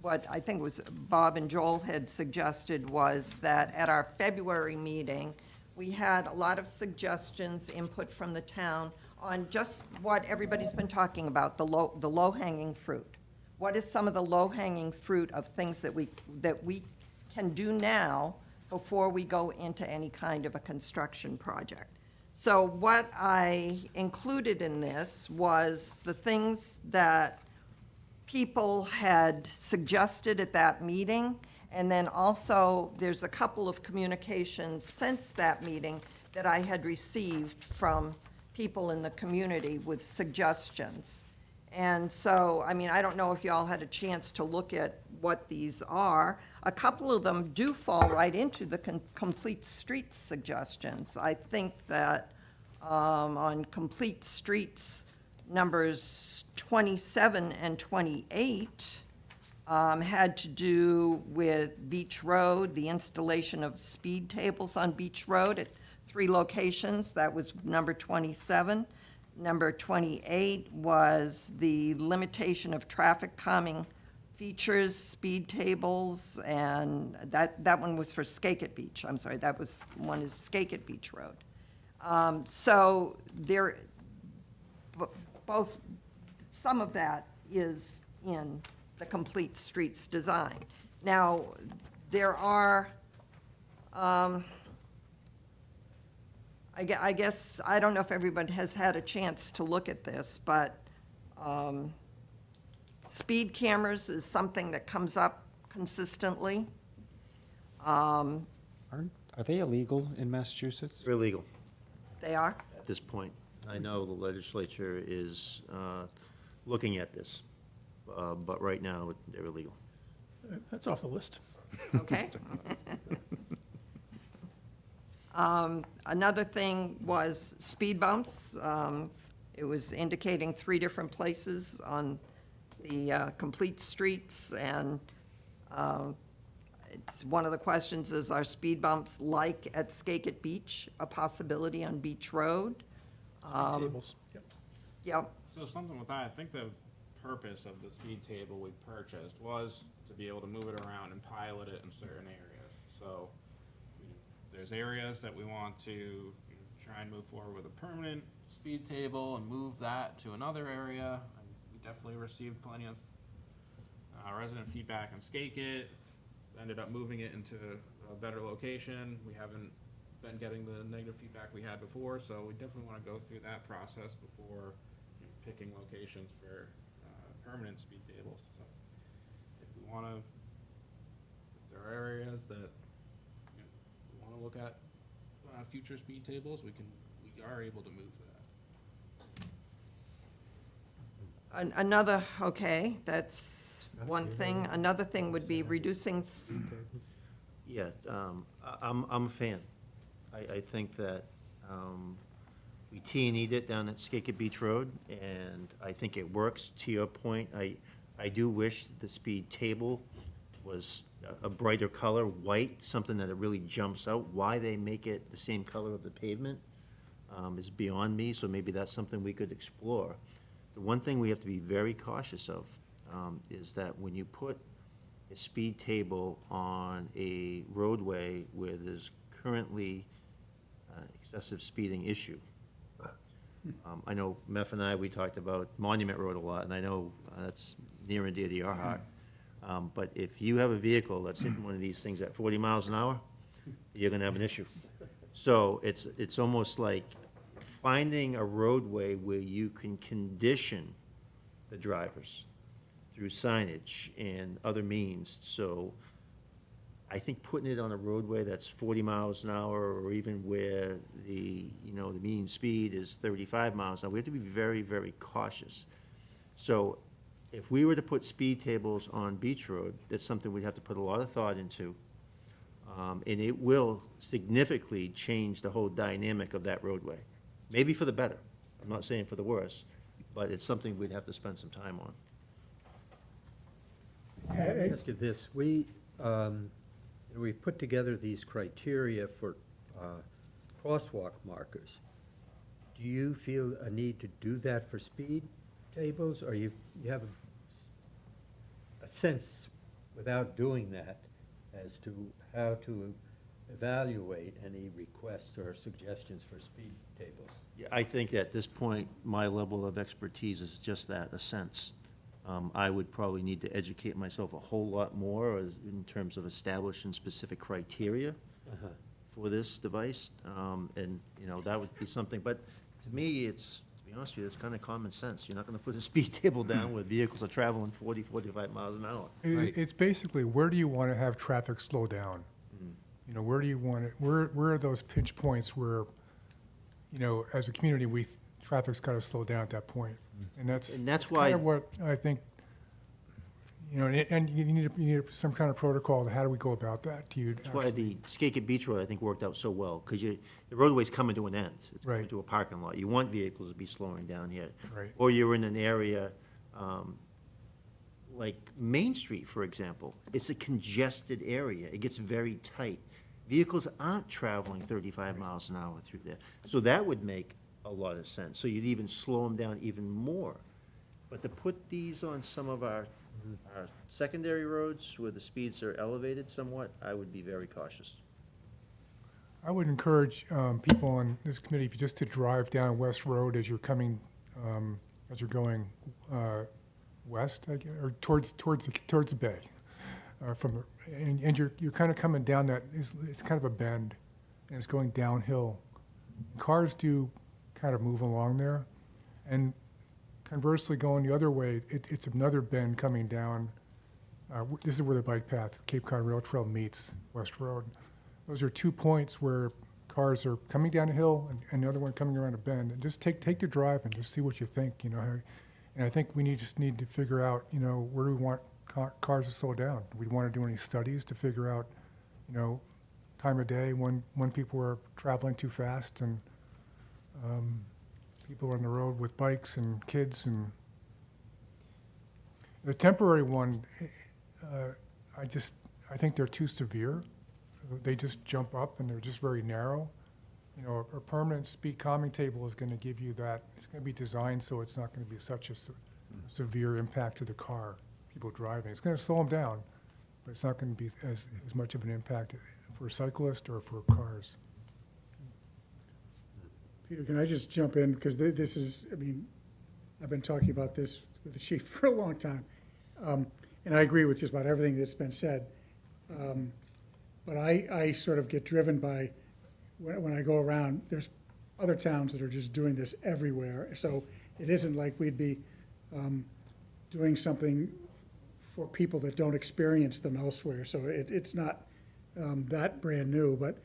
what I think was Bob and Joel had suggested was that at our February meeting, we had a lot of suggestions, input from the town on just what everybody's been talking about, the low-hanging fruit. What is some of the low-hanging fruit of things that we can do now before we go into any kind of a construction project? So what I included in this was the things that people had suggested at that meeting. And then also, there's a couple of communications since that meeting that I had received from people in the community with suggestions. And so, I mean, I don't know if y'all had a chance to look at what these are. A couple of them do fall right into the complete streets suggestions. I think that on complete streets, numbers 27 and 28 had to do with Beach Road, the installation of speed tables on Beach Road at 3 locations. That was number 27. Number 28 was the limitation of traffic calming features, speed tables, and that one was for Skakit Beach. I'm sorry, that was, one is Skakit Beach Road. So there, both, some of that is in the complete streets design. Now, there are, I guess, I don't know if everybody has had a chance to look at this, but speed cameras is something that comes up consistently. Are they illegal in Massachusetts? They're illegal They are? at this point. I know the legislature is looking at this, but right now, they're illegal. That's off the list. Okay. Another thing was speed bumps. It was indicating 3 different places on the complete streets, and it's, one of the questions is, are speed bumps like at Skakit Beach a possibility on Beach Road? Speed tables. Yep. Yep, So something with that, I think the purpose of the speed table we purchased was to be able to move it around and pilot it in certain areas. So there's areas that we want to try and move forward with a permanent speed table and move that to another area. And we definitely received plenty of resident feedback on Skakit. Ended up moving it into a better location. We haven't been getting the negative feedback we had before, so we definitely want to go through that process before picking locations for permanent speed tables. So if we want to, if there are areas that we want to look at future speed tables, we are able to move that. another, okay, that's one thing. Another thing would be reducing, Yeah, I'm a fan. I think that we T&E'd it down at Skakit Beach Road, and I think it works. To your point, I do wish the speed table was a brighter color, white, something that it really jumps out. Why they make it the same color of the pavement is beyond me, so maybe that's something we could explore. The one thing we have to be very cautious of is that when you put a speed table on a roadway where there's currently excessive speeding issue. I know Meph and I, we talked about Monument Road a lot, and I know that's near and dear to your heart. But if you have a vehicle that's hitting one of these things at 40 miles an hour, you're gonna have an issue. So it's almost like finding a roadway where you can condition the drivers through signage and other means. So I think putting it on a roadway that's 40 miles an hour, or even where the mean speed is 35 miles an hour, we have to be very, very cautious. So if we were to put speed tables on Beach Road, that's something we'd have to put a lot of thought into. And it will significantly change the whole dynamic of that roadway. Maybe for the better. I'm not saying for the worse, but it's something we'd have to spend some time on. Let me ask you this, we put together these criteria for crosswalk markers. Do you feel a need to do that for speed tables, or you have a sense, without doing that, as to how to evaluate any requests or suggestions for speed tables? Yeah, I think at this point, my level of expertise is just that, a sense. I would probably need to educate myself a whole lot more in terms of establishing specific criteria for this device. And, that would be something, but to me, it's be honest with you, it's kind of common sense. You're not gonna put a speed table down where vehicles are traveling 40, 45 miles an hour. It's basically, where do you want to have traffic slow down? You know, where do you want it, where are those pinch points where, you know, as a community, traffic's got to slow down at that point? And that's And that's kind of why- what I think, you know, and you need some kind of protocol. How do we go about that? Do you That's why actually- the Skate Beach Road, I think, worked out so well, because the roadway's coming to an end. It's coming Right. to a parking lot. You want vehicles to be slowing down here. Right. Or you're in an area, like Main Street, for example. It's a congested area. It gets very tight. Vehicles aren't traveling 35 miles an hour through there. So that would make a lot of sense. So you'd even slow them down even more. But to put these on some of our secondary roads where the speeds are elevated somewhat, I would be very cautious. I would encourage people on this committee just to drive down West Road as you're coming, as you're going west, I guess, or towards the bay. And you're kind of coming down that, it's kind of a bend, and it's going downhill. Cars do kind of move along there, and conversely, going the other way, it's another bend coming down. This is where the bike path, Cape Cod Rail Trail meets West Road. Those are 2 points where cars are coming down a hill and the other one coming around a bend. And just take the drive and just see what you think, you know. And I think we just need to figure out, you know, where do we want cars to slow down? Do we want to do any studies to figure out, you know, time of day when people are traveling too fast and people on the road with bikes and kids? And the temporary one, I think they're too severe. They just jump up and they're just very narrow. You know, a permanent speed calming table is going to give you that. It's going to be designed so it's not going to be such a severe impact to the car, people driving. It's going to slow them down, but it's not going to be as much of an impact for cyclists or for cars. Peter, can I just jump in? Because this is, I mean, I've been talking about this with the chief for a long time. And I agree with just about everything that's been said. But I sort of get driven by, when I go around, there's other towns that are just doing this everywhere. So it isn't like we'd be doing something for people that don't experience them elsewhere. So it's not that brand new, but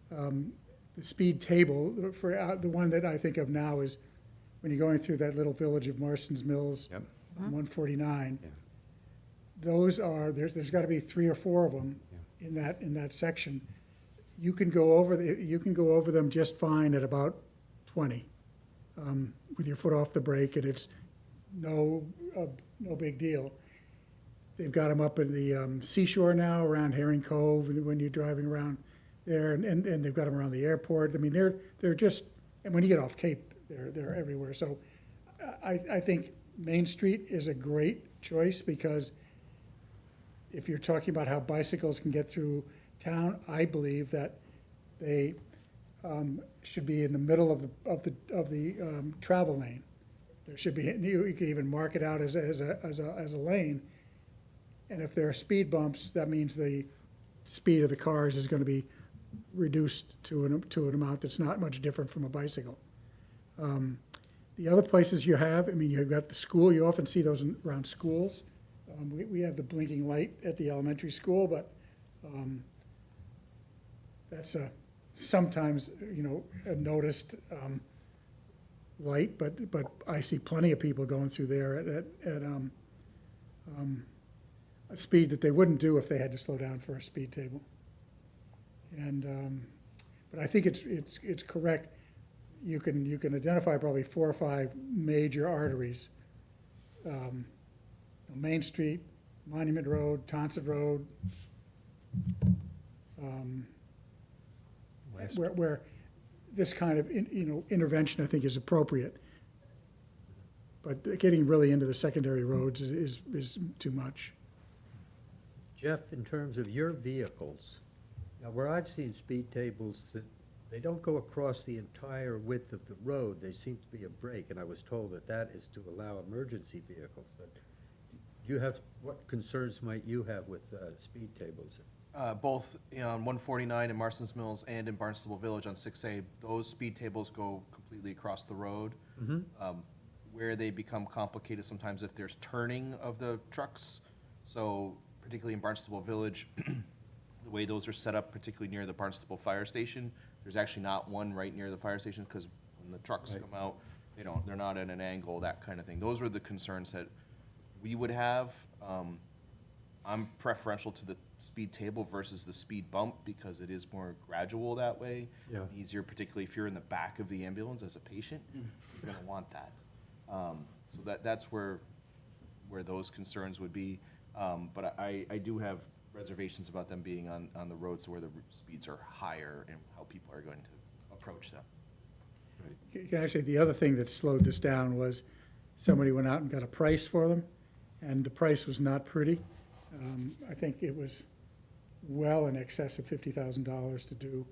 the speed table, for the one that I think of now is when you're going through that little village of Marston's Mills, Yep. on 149. Yeah. Those are, there's got to be 3 or 4 of them in that section. You can go over them just fine at about 20, with your foot off the brake, and it's no big deal. They've got them up in the seashore now around Herring Cove when you're driving around there, and they've got them around the airport. I mean, they're just, and when you get off Cape, they're everywhere. So I think Main Street is a great choice, because if you're talking about how bicycles can get through town, I believe that they should be in the middle of the travel lane. There should be, you could even mark it out as a lane. And if there are speed bumps, that means the speed of the cars is going to be reduced to an amount that's not much different from a bicycle. The other places you have, I mean, you've got the school. You often see those around schools. We have the blinking light at the elementary school, but that's sometimes, you know, a noticed light, but I see plenty of people going through there at a speed that they wouldn't do if they had to slow down for a speed table. And but I think it's correct. You can identify probably 4 or 5 major arteries. Main Street, Monument Road, Tonsett Road, where this kind of intervention, I think, is appropriate. But getting really into the secondary roads is too much. Jeff, in terms of your vehicles, now where I've seen speed tables, that they don't go across the entire width of the road, there seems to be a break, and I was told that is to allow emergency vehicles, but what concerns might you have with speed tables? Both on 149 in Marston's Mills and in Barnstable Village on 6A, those speed tables go completely across the road. Where they become complicated sometimes if there's turning of the trucks. So particularly in Barnstable Village, the way those are set up, particularly near the Barnstable Fire Station, there's actually not one right near the fire station, because when the trucks come out, they're not at an angle, that kind of thing. Those were the concerns that we would have. I'm preferential to the speed table versus the speed bump, because it is more gradual that way. Yeah. Easier, particularly if you're in the back of the ambulance as a patient, you're gonna want that. So that's where those concerns would be. But I do have reservations about them being on the roads where the speeds are higher and how people are going to approach them. Can I say, the other thing that slowed this down was somebody went out and got a price for them, and the price was not pretty. I think it was well in excess of $50,000 to do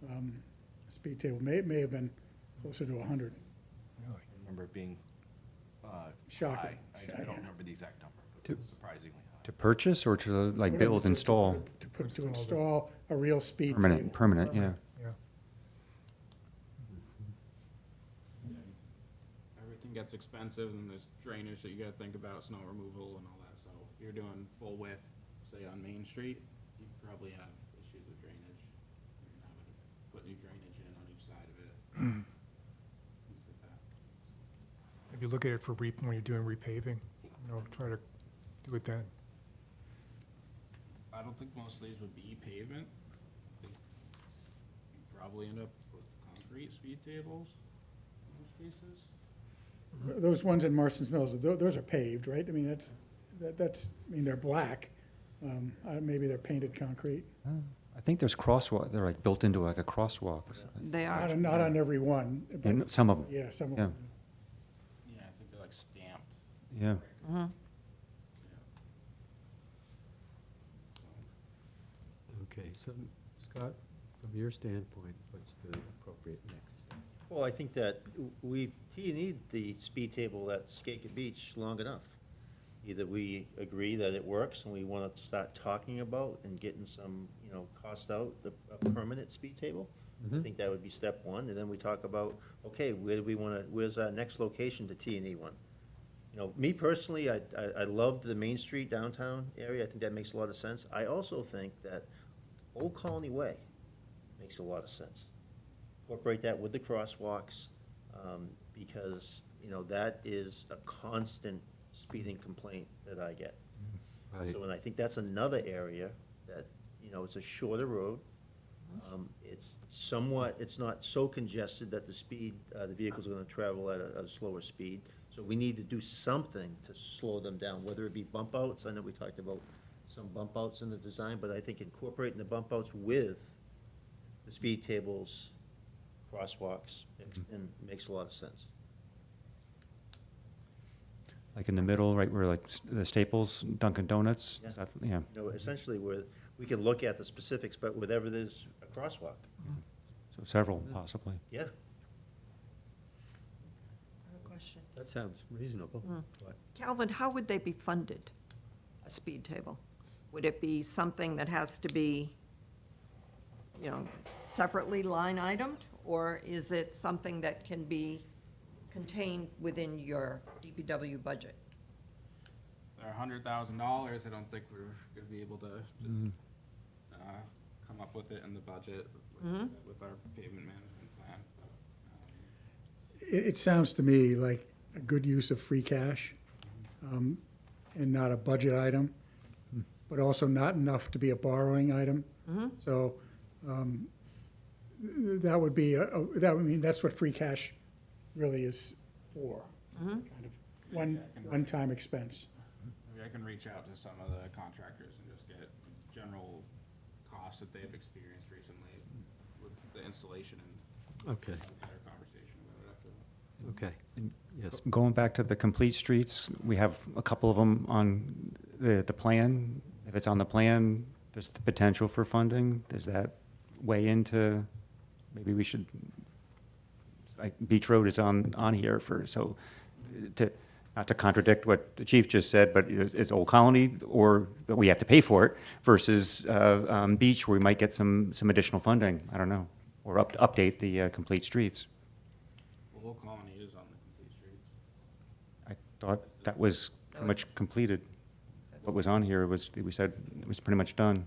a speed table. May have been closer to 100. I remember it being Shocking. high. I don't remember the exact number, but it was surprisingly high. To purchase or to like build, install? To install a real speed table. Permanent, yeah. Yeah. Everything gets expensive, and there's drainage that you gotta think about, snow removal and all that, so if you're doing full width, say on Main Street, you probably have issues with drainage. You're gonna have to put new drainage in on each side of it. Things like that. Maybe look at it for when you're doing repaving, try to do it then. I don't think most of these would be pavement. I think you'd probably end up with concrete speed tables in most cases. Those ones in Marston's Mills, those are paved, right? I mean, they're black. Maybe they're painted concrete. I think there's crosswalk, they're like built into like a crosswalk. They are. Not on every one. but- And some of them, Yeah, some of yeah, them. Yeah, I think they're like stamped. yeah. Okay, so Scott, from your standpoint, what's the appropriate next step? Well, I think that we T&E'd the speed table at Skate Beach long enough. Either we agree that it works and we want to start talking about and getting some, cost out, a permanent speed table. I think that would be step one, and then we talk about, okay, where do we want to, where's our next location to T&E one? Me personally, I love the Main Street downtown area, I think that makes a lot of sense. I also think that Old Colony Way makes a lot of sense. Incorporate that with the crosswalks, because, that is a constant speeding complaint that I get. Right, So, and I think that's another area that, it's a shorter road. It's not so congested that the vehicles are gonna travel at a slower speed. So we need to do something to slow them down, whether it be bump outs. I know we talked about some bump outs in the design, but I think incorporating the bump outs with the speed tables, crosswalks, and makes a lot of sense. Like in the middle, right where like the Staples, Dunkin' Donuts, Yeah. is that, yeah. Essentially, where we can look at the specifics, but wherever there's a crosswalk, So several, possibly. yeah. Question. that sounds reasonable, but Calvin, how would they be funded, a speed table? Would it be something that has to be, separately line itemed? Or is it something that can be contained within your DPW budget? They're $100,000, I don't think we're gonna be able to just, come up with it in the budget with our pavement management plan. It sounds to me like a good use of free cash, and not a budget item, but also not enough to be a borrowing item. So that would be, that's what free cash really is for. Kind of one-time expense. Maybe I can reach out to some of the contractors and just get general costs that they've experienced recently with the installation and okay, have a better conversation about it after that. okay, and yes, Going back to the complete streets, we have a couple of them on the plan. If it's on the plan, there's the potential for funding. Does that weigh into, maybe we should, like Beach Road is on here to not to contradict what the chief just said, but it's Old Colony, or we have to pay for it, versus Beach, where we might get some additional funding, I don't know, or update the complete streets. Well, Old Colony is on the complete streets. I thought that was pretty much completed. What was on here was, we said it was pretty much done.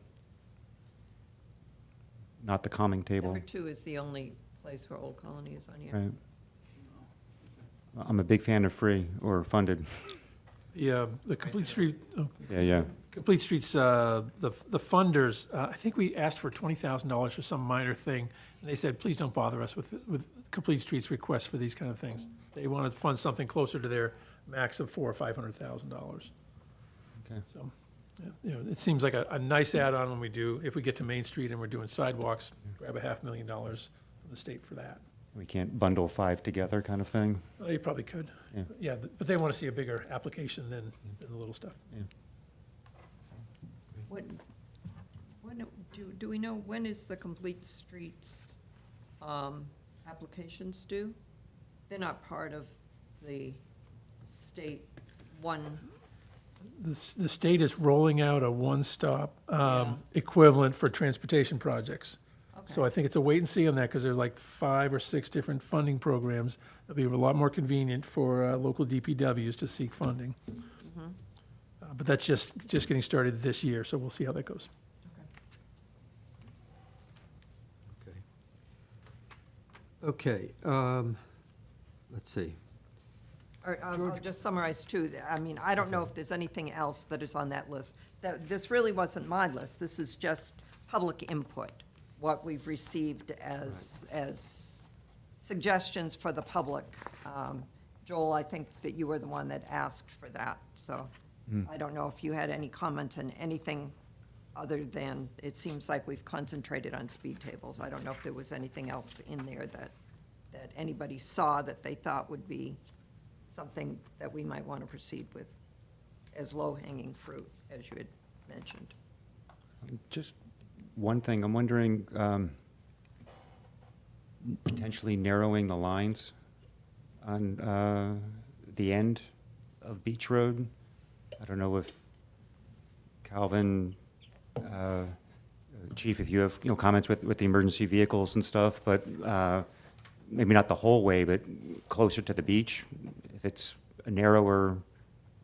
Not the calming table. Number 2 is the only place where Old Colony is on here. Right. I'm a big fan of free or funded. The complete street, Yeah. Complete Streets, the funders, I think we asked for $20,000 for some minor thing, and they said, please don't bother us with Complete Streets requests for these kind of things. They want to fund something closer to their max of $400,000 or $500,000. Okay. So, it seems like a nice add-on when we do, if we get to Main Street and we're doing sidewalks, grab $500,000 from the state for that. We can't bundle 5 together kind of thing. Well, you probably could. Yeah. Yeah, but they want to see a bigger application than the little stuff. Do we know when is the Complete Streets applications due? They're not part of the state one. The state is rolling out a one-stop Yeah. equivalent for transportation projects. So Okay. I think it's a wait and see on that, because there's like 5 or 6 different funding programs. It'll be a lot more convenient for local DPWs to seek funding. But that's just getting started this year, so we'll see how that goes. Okay, let's see. Or, I'll just summarize too. I mean, I don't know if there's anything else that is on that list. This really wasn't my list. This is just public input, what we've received as suggestions for the public. Joel, I think that you were the one that asked for that, so I don't know if you had any comment on anything other than, it seems like we've concentrated on speed tables. I don't know if there was anything else in there that anybody saw that they thought would be something that we might want to proceed with as low-hanging fruit, as you had mentioned. Just one thing, I'm wondering, potentially narrowing the lines on the end of Beach Road. I don't know if Calvin, Chief, if you have, comments with the emergency vehicles and stuff, but maybe not the whole way, but closer to the beach. If it's a narrower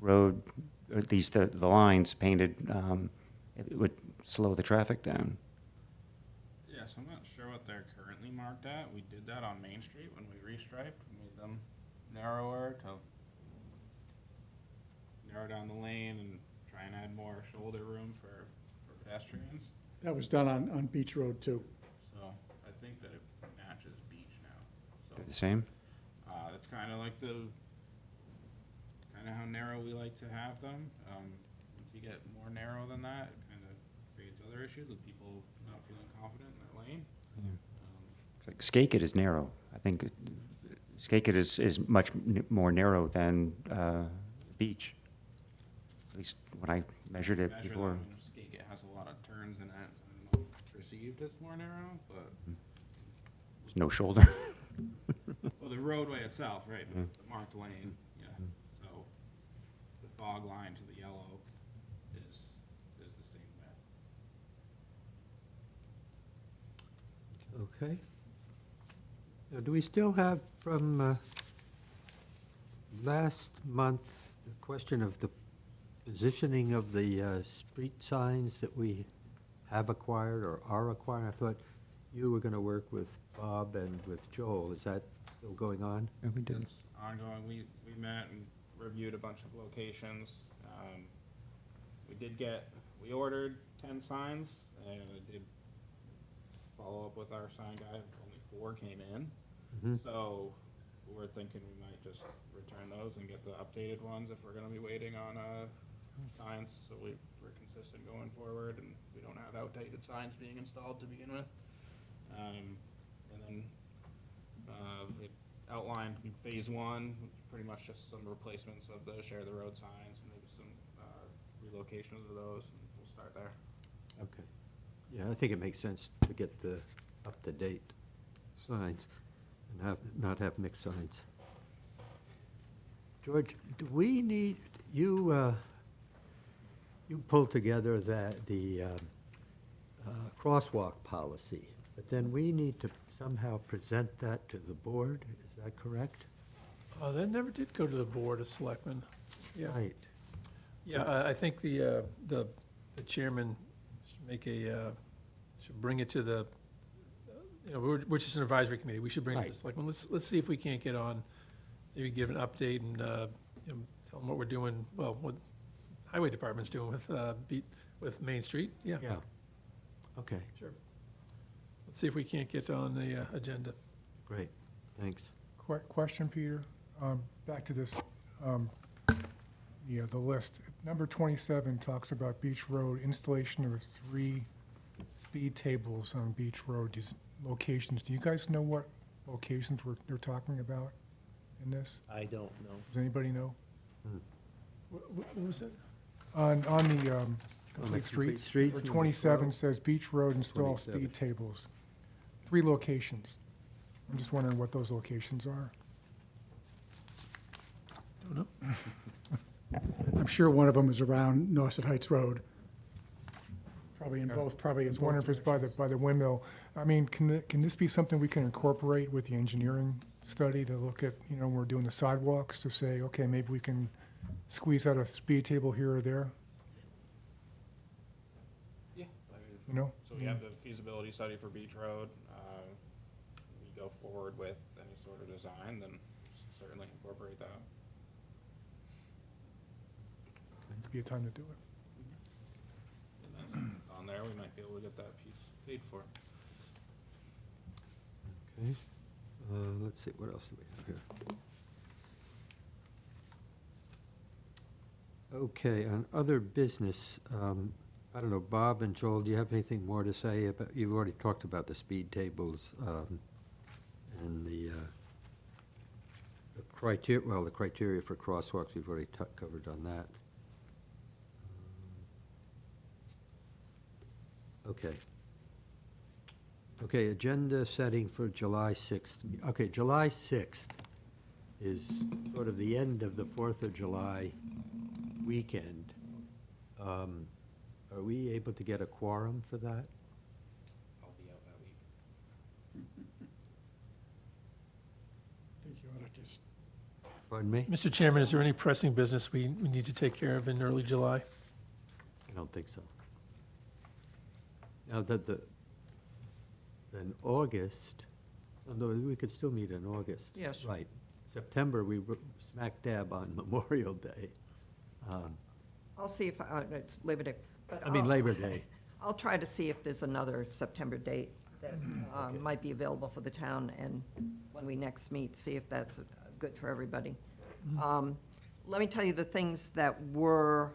road, or at least the lines painted, it would slow the traffic down. Yes, I'm not sure what they're currently marked at. We did that on Main Street when we restriped, made them narrower to narrow down the lane and try and add more shoulder room for pedestrians. That was done on Beach Road too. So I think that it matches Beach now. They're the So same? that's kind of like how narrow we like to have them. Once you get more narrow than that, it kind of creates other issues with people not feeling confident in their lane. It's like Skakit is narrow. I think Skakit is much more narrow than Beach. At least when I measured it Measure before. that when Skate has a lot of turns in it, so I don't know if it's perceived as more narrow, but There's no shoulder. well, the roadway itself, right, the marked lane, yeah. So the fog line to the yellow is the same width. Okay. Now, do we still have from last month the question of the positioning of the street signs that we have acquired or are acquiring? I thought you were going to work with Bob and with Joel. Is that still going on? Yeah, we did. It's ongoing. We met and reviewed a bunch of locations. We ordered 10 signs, and I did follow up with our sign guy. Only 4 came in. So we're thinking we might just return those and get the updated ones if we're gonna be waiting on, signs, so we're consistent going forward, and we don't have outdated signs being installed to begin with. And then, we outlined in phase 1, pretty much just some replacements of the share the road signs, maybe some, relocation of those, and we'll start there. Okay. Yeah, I think it makes sense to get the up-to-date signs and not have mixed signs. George, do we need, you pulled together the crosswalk policy, but then we need to somehow present that to the board, is that correct? That never did go to the Board of Selectmen. Yeah, Right. yeah, I think the chairman should make should bring it to the, we're just an advisory committee, we should bring it to the Right. Selectmen. Let's see if we can't get on, maybe give an update and, tell them what we're doing, well, what Highway Department's doing with Main Street, yeah. Yeah. Okay, Sure. Let's see if we can't get on the agenda. great, thanks. Question, Peter, back to this, the list. Number 27 talks about Beach Road, installation of 3 speed tables on Beach Road, these locations. Do you guys know what locations they're talking about in this? I don't know. Does anybody know? What was it? On the complete complete streets, streets, number number 27 12. says Beach Road install 27. speed tables. 3 locations. I'm just wondering what those locations are. Don't know. I'm sure one of them is around Nauset Heights Road. Probably in Yeah. both, probably I in was both. wondering if it's by the windmill. I mean, can this be something we can incorporate with the engineering study to look at, when we're doing the sidewalks, to say, okay, maybe we can squeeze out a speed table here or there, Yeah. you know? So we have the feasibility study for Beach Road. We go forward with any sort of design, then certainly incorporate that. It'd be a time to do it. And then since it's on there, we might be able to get that piece paid for. Okay, let's see, what else do we have here? Okay, on other business, I don't know, Bob and Joel, do you have anything more to say about, you've already talked about the speed tables, and the criteria, the criteria for crosswalks, we've already covered on that. Okay. Okay, agenda setting for July 6th. Okay, July 6th is sort of the end of the 4th of July weekend. Are we able to get a quorum for that? I'll be out that week. I think you ought to just, Pardon me? Mr. Chairman, is there any pressing business we need to take care of in early July? I don't think so. Now, then August, no, we could still meet in August. Yes. Right. September, we were smack dab on Memorial Day. I'll see if, it's Labor Day. But I mean I'll- Labor Day. I'll try to see if there's another September date that Okay. might be available for the town, and when we next meet, see if that's good for everybody. Let me tell you the things that were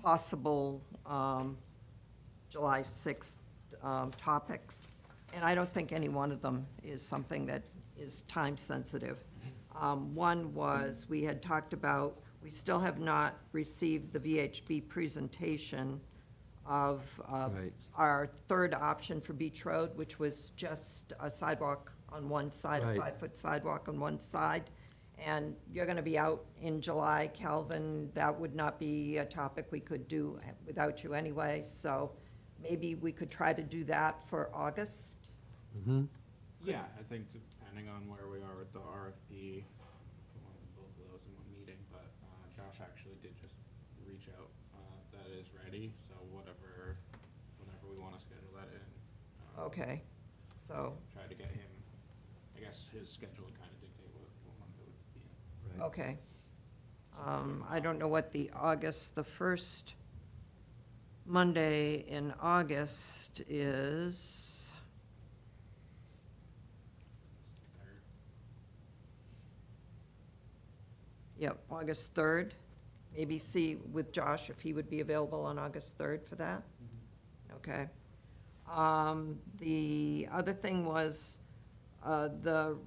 possible July 6th topics, and I don't think any one of them is something that is time-sensitive. One was, we had talked about, we still have not received the VHB presentation of Right. our third option for Beach Road, which was just a sidewalk on one side, a Right. 5-foot sidewalk on one side. And you're going to be out in July, Calvin. That would not be a topic we could do without you anyway. So maybe we could try to do that for August. Mm-hmm. Yeah, I think depending on where we are with the RFP, we wanted both of those in one meeting, but Josh actually did just reach out, that is ready, so whenever we want to schedule that in. Okay, so, Try to get him, I guess his schedule would kind of dictate what month it would be in. Right. okay. I don't know what the first Monday in August is. Yep, August 3rd. Maybe see with Josh if he would be available on August 3rd for that? Okay. The other thing was the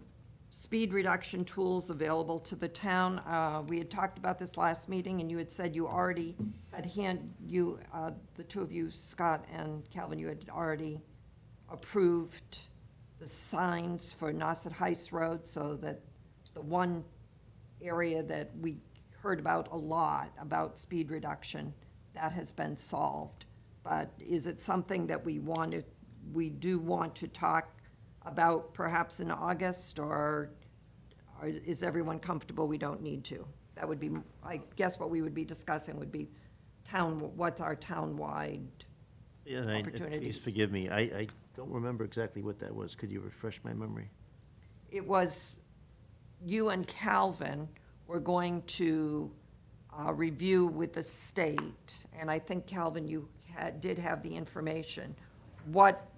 speed reduction tools available to the town. We had talked about this last meeting, and you had said you already had the two of you, Scott and Calvin, you had already approved the signs for Nauset Heights Road, so that the one area that we heard about a lot, about speed reduction, that has been solved. But is it something that we do want to talk about perhaps in August, or is everyone comfortable we don't need to? That would be, I guess what we would be discussing would be what's our town-wide Yeah, opportunities. please forgive me, I don't remember exactly what that was. Could you refresh my memory? It was, you and Calvin were going to review with the state, and I think, Calvin, you did have the information, what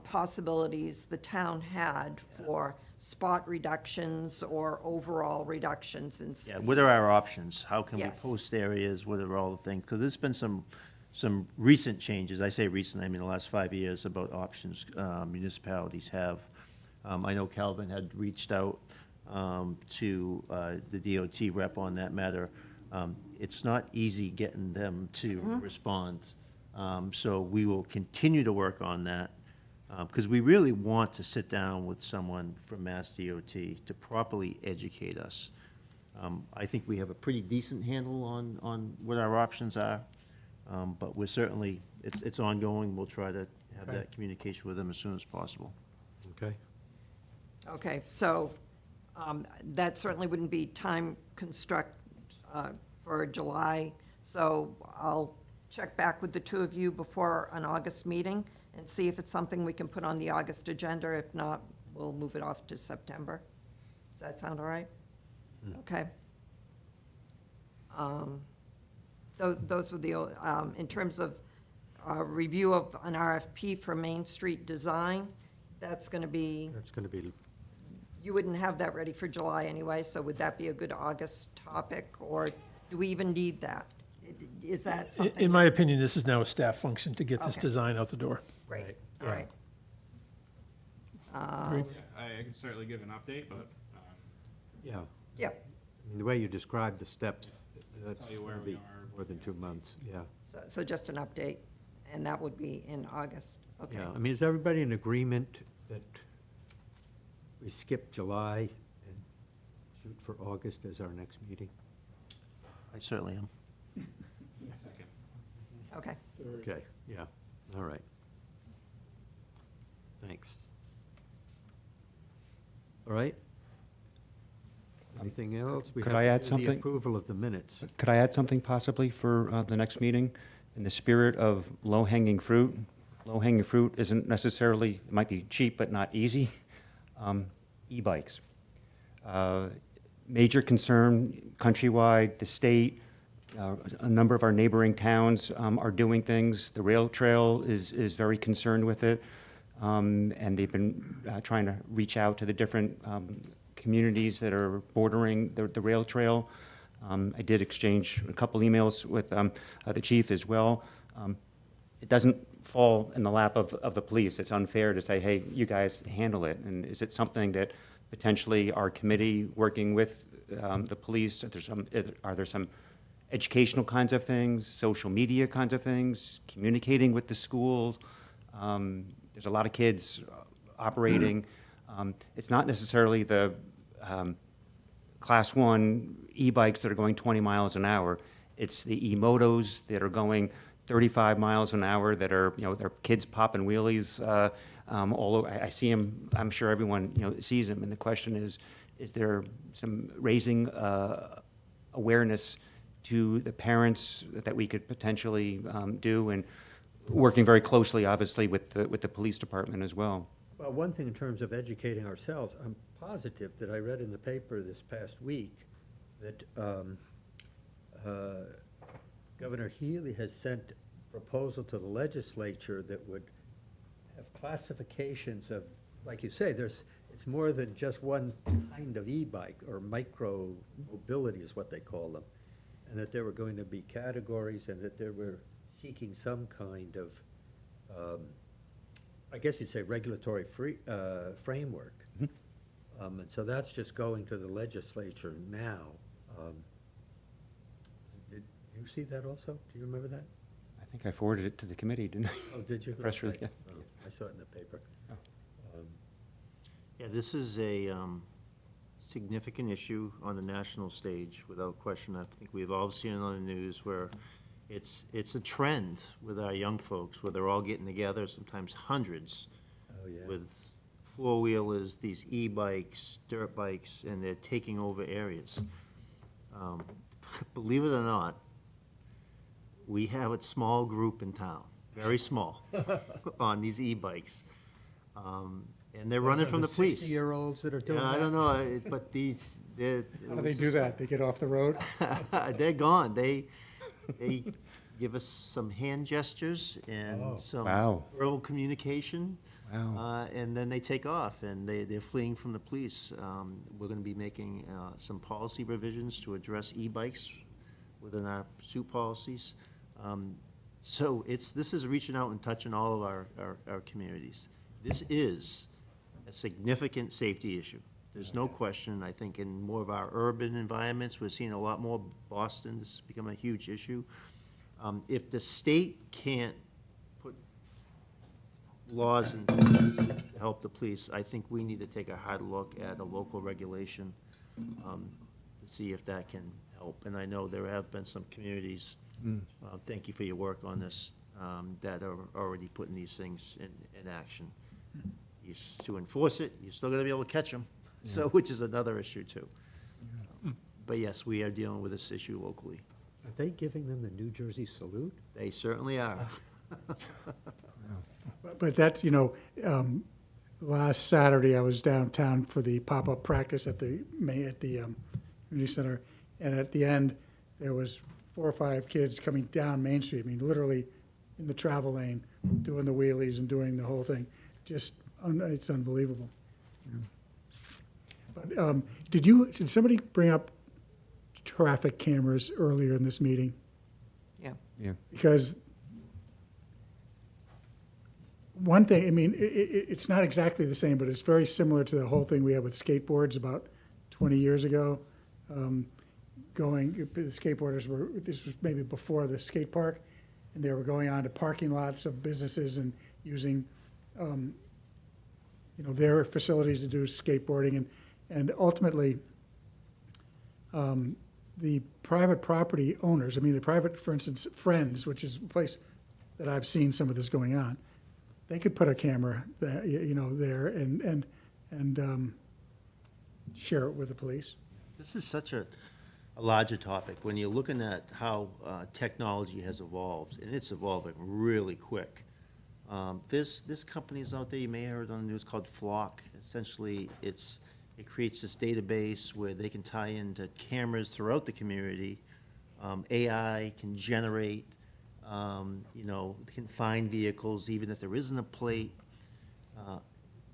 possibilities the town had for spot reductions or overall reductions in speed. Yeah, what are our options? How can we Yes. post areas? What are all the things? Because there's been some recent changes. I say recent, I mean the last 5 years, about options municipalities have. I know Calvin had reached out to the DOT rep on that matter. It's not easy getting them to respond. So we will continue to work on that, because we really want to sit down with someone from Mass DOT to properly educate us. I think we have a pretty decent handle on what our options are, but we're certainly, it's ongoing. We'll try to have Okay. that communication with them as soon as possible. Okay. Okay, so that certainly wouldn't be time for July, so I'll check back with the two of you before an August meeting and see if it's something we can put on the August agenda. If not, we'll move it off to September. Does that sound all right? Okay. Those were the, in terms of review of an RFP for Main Street design, that's going to be, That's going to be, you wouldn't have that ready for July anyway, so would that be a good August topic, or do we even need that? Is that In something? my opinion, this is now a staff function to get this Okay. design out the door. Great, Right, all yeah. right. Great. I can certainly give an update, but yeah. Yep, I mean, the way you described the steps, that's Tell you where gonna we be are. more than 2 months, yeah. so just an update, and that would be in August, okay. Yeah, I mean, is everybody in agreement that we skip July and shoot for August as our next meeting? I certainly am. second. Okay, Okay, yeah, all right. Thanks. All right? Anything else? We Could have I to add do something? The approval of the minutes. Could I add something possibly for the next meeting? In the spirit of low-hanging fruit, low-hanging fruit isn't necessarily, it might be cheap, but not easy. E-bikes. Major concern countrywide, the state, a number of our neighboring towns are doing things. The rail trail is very concerned with it, and they've been trying to reach out to the different communities that are bordering the rail trail. I did exchange a couple emails with the chief as well. It doesn't fall in the lap of the police. It's unfair to say, hey, you guys handle it. And is it something that potentially our committee, working with the police, are there some educational kinds of things, social media kinds of things, communicating with the schools? There's a lot of kids operating. It's not necessarily the Class 1 e-bikes that are going 20 miles an hour. It's the e-motos that are going 35 miles an hour that are, they're kids popping wheelies all over. I see them, I'm sure everyone, sees them. And the question is there some raising awareness to the parents that we could potentially do, and working very closely, obviously, with the police department as well? Well, one thing in terms of educating ourselves, I'm positive that I read in the paper this past week that Governor Healy has sent a proposal to the legislature that would have classifications of, like you say, it's more than just one kind of e-bike, or micro mobility is what they call them, and that there were going to be categories, and that they were seeking some kind of, I guess you'd say, regulatory framework. And so that's just going to the legislature now. Did you see that also? Do you remember that? I think I forwarded it to the committee, didn't I? Oh, did you? Press release, Okay. yeah. Oh, I saw it in the paper. Yeah, this is a significant issue on the national stage, without question. I think we've all seen it on the news where it's a trend with our young folks, where they're all getting together, sometimes hundreds, with four-wheelers, these e-bikes, dirt bikes, and they're taking over areas. Believe it or not, we have a small group in town, very small, on these e-bikes. And they're running from the police. 60-year-olds that are doing Yeah, that? I don't know, but these, they're. How do they do that? They get off the road? They're gone. They give us some hand gestures and some Wow. verbal communication. Wow. And then they take off, and they're fleeing from the police. We're gonna be making some policy revisions to address e-bikes within our pursuit policies. So this is reaching out and touching all of our communities. This is a significant safety issue. There's no question. I think in more of our urban environments, we're seeing a lot more. Boston, this has become a huge issue. If the state can't put laws in to help the police, I think we need to take a hard look at a local regulation to see if that can help. And I know there have been some communities, thank you for your work on this, that are already putting these things in action. To enforce it, you're still gonna be able to catch them, so, which is another issue too. But yes, we are dealing with this issue locally. Are they giving them the New Jersey salute? They certainly are. But that's, last Saturday, I was downtown for the pop-up practice at the community center, and at the end, there was 4 or 5 kids coming down Main Street, I mean, literally in the travel lane, doing the wheelies and doing the whole thing. Just, it's unbelievable. But did somebody bring up traffic cameras earlier in this meeting? Yeah. Yeah. Because one thing, I mean, it's not exactly the same, but it's very similar to the whole thing we had with skateboards about 20 years ago. The skateboarders this was maybe before the skate park, and they were going on to parking lots of businesses and using, their facilities to do skateboarding. And ultimately, the private property owners, for instance, Friends, which is a place that I've seen some of this going on, they could put a camera there, there and share it with the police. This is such a larger topic. When you're looking at how technology has evolved, and it's evolving really quick. This company's out there, you may have heard on the news, called Flock. Essentially, it creates this database where they can tie into cameras throughout the community. AI can generate, can find vehicles even if there isn't a plate.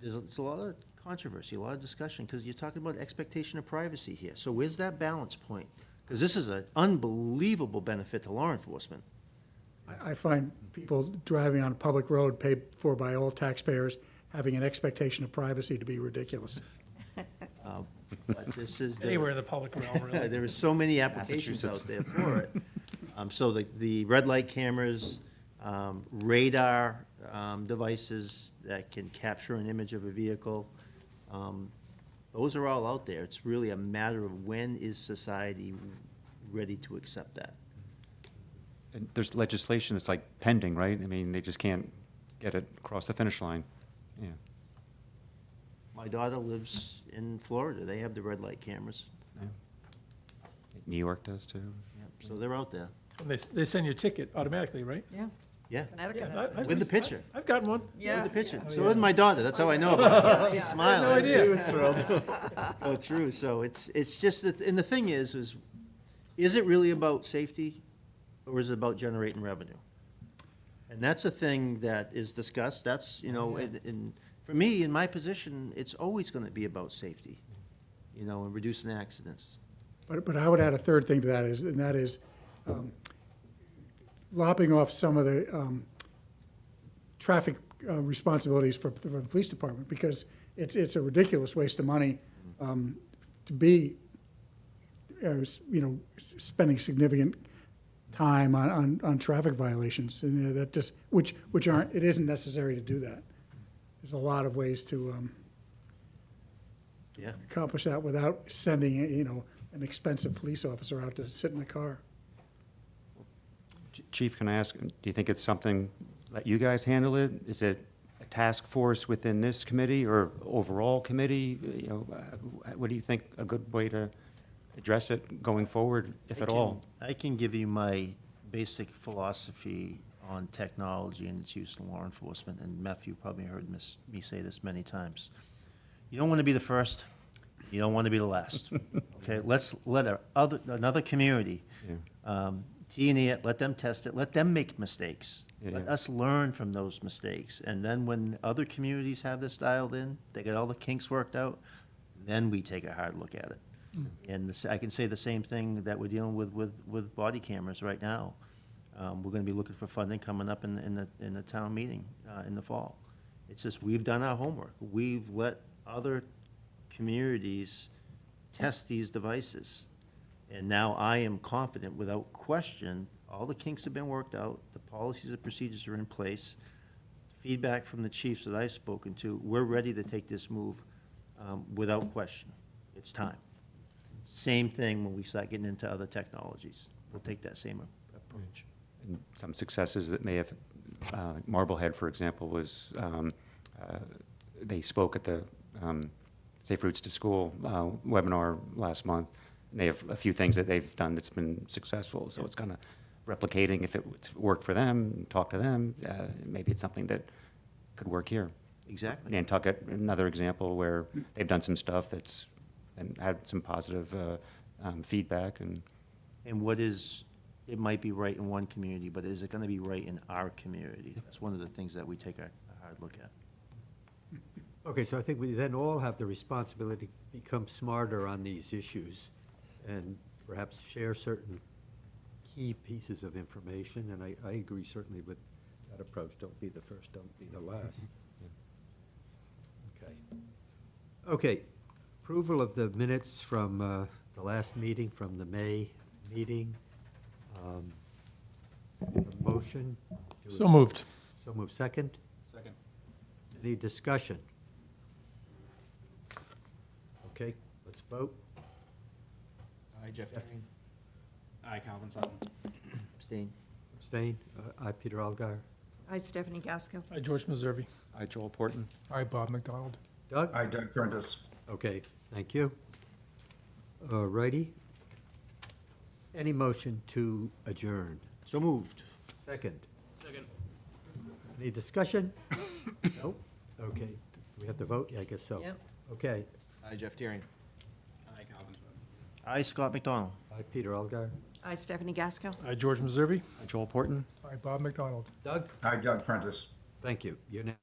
There's a lot of controversy, a lot of discussion, because you're talking about expectation of privacy here. So where's that balance point? Because this is an unbelievable benefit to law enforcement. I find people driving on a public road paid for by all taxpayers having an expectation of privacy to be ridiculous. But this is. Anywhere in the public realm, really. There are so many applications out there for it. So the red light cameras, radar devices that can capture an image of a vehicle, those are all out there. It's really a matter of when is society ready to accept that. And there's legislation that's like pending, right? I mean, they just can't get it across the finish line. Yeah. My daughter lives in Florida. They have the red light cameras. New York does too. So they're out there. They send you a ticket automatically, right? Yeah. Yeah, Connecticut Yeah, has I- it. with the picture. I've got one. With the picture. So did my daughter. That's how I know about it. She's smiling. No idea. She was thrilled. Go through. So it's just that, and the thing is it really about safety, or is it about generating revenue? And that's a thing that is discussed. That's, and for me, in my position, it's always going to be about safety, and reducing accidents. But I would add a third thing to that is lopping off some of the traffic responsibilities for the police department, because it's a ridiculous waste of money to be, spending significant time on traffic violations, and that just, which aren't, it isn't necessary to do that. There's a lot of ways to Yeah. accomplish that without sending, you know, an expensive police officer out to sit in the car. Chief, can I ask, do you think it's something that you guys handle it? Is it a task force within this committee or overall committee? You know, what do you think a good way to address it going forward, if at all? I can give you my basic philosophy on technology and its use in law enforcement, and Meth, you probably heard me say this many times. You don't want to be the first, you don't want to be the last. Okay, let's let another community T&E it, let them test it, let them make mistakes. Let us learn from those mistakes. And then when other communities have this dialed in, they get all the kinks worked out, then we take a hard look at it. And I can say the same thing that we're dealing with body cameras right now. We're gonna be looking for funding coming up in the town meeting in the fall. It's just, we've done our homework. We've let other communities test these devices. And now I am confident, without question, all the kinks have been worked out, the policies and procedures are in place. Feedback from the chiefs that I've spoken to, we're ready to take this move without question. It's time. Same thing when we start getting into other technologies. We'll take that same approach. And some successes that may have, Marblehead, for example, was, they spoke at the Safe Routes to School webinar last month. And they have a few things that they've done that's been successful, so it's kind of replicating. If it worked for them, talk to them, maybe it's something that could work here. Exactly. Nantucket, another example where they've done some stuff that's, and had some positive feedback, and And what is, it might be right in one community, but is it gonna be right in our community? That's one of the things that we take a hard look at. Okay, so I think we then all have the responsibility to become smarter on these issues and perhaps share certain key pieces of information, and I agree certainly with that approach. Don't be the first, don't be the last. Okay. Okay, approval of the minutes from the last meeting, from the May meeting. A motion? So moved. So move second. Second. Any discussion? Okay, let's vote. Aye, Jeff Green. Aye, Calvin Sutton. Abstain. Abstain? Aye, Peter Algar. Hi, Stephanie Gaskell. Hi, George Meserve. Hi, Joel Porton. Hi, Bob McDonald. Doug? I, Doug Prentice. Okay, thank you. All righty. Any motion to adjourn? So moved. Second. Second. Any discussion? Nope. Okay, do we have to vote? Yeah, I guess so. Yep. Okay. Aye, Jeff Deering. Aye, Calvin Sutton. Aye, Scott McDonald. Aye, Peter Algar. Hi, Stephanie Gaskell. Hi, George Meserve. Hi, Joel Porton. Hi, Bob McDonald. Doug? I, Doug Prentice. Thank you. You're now.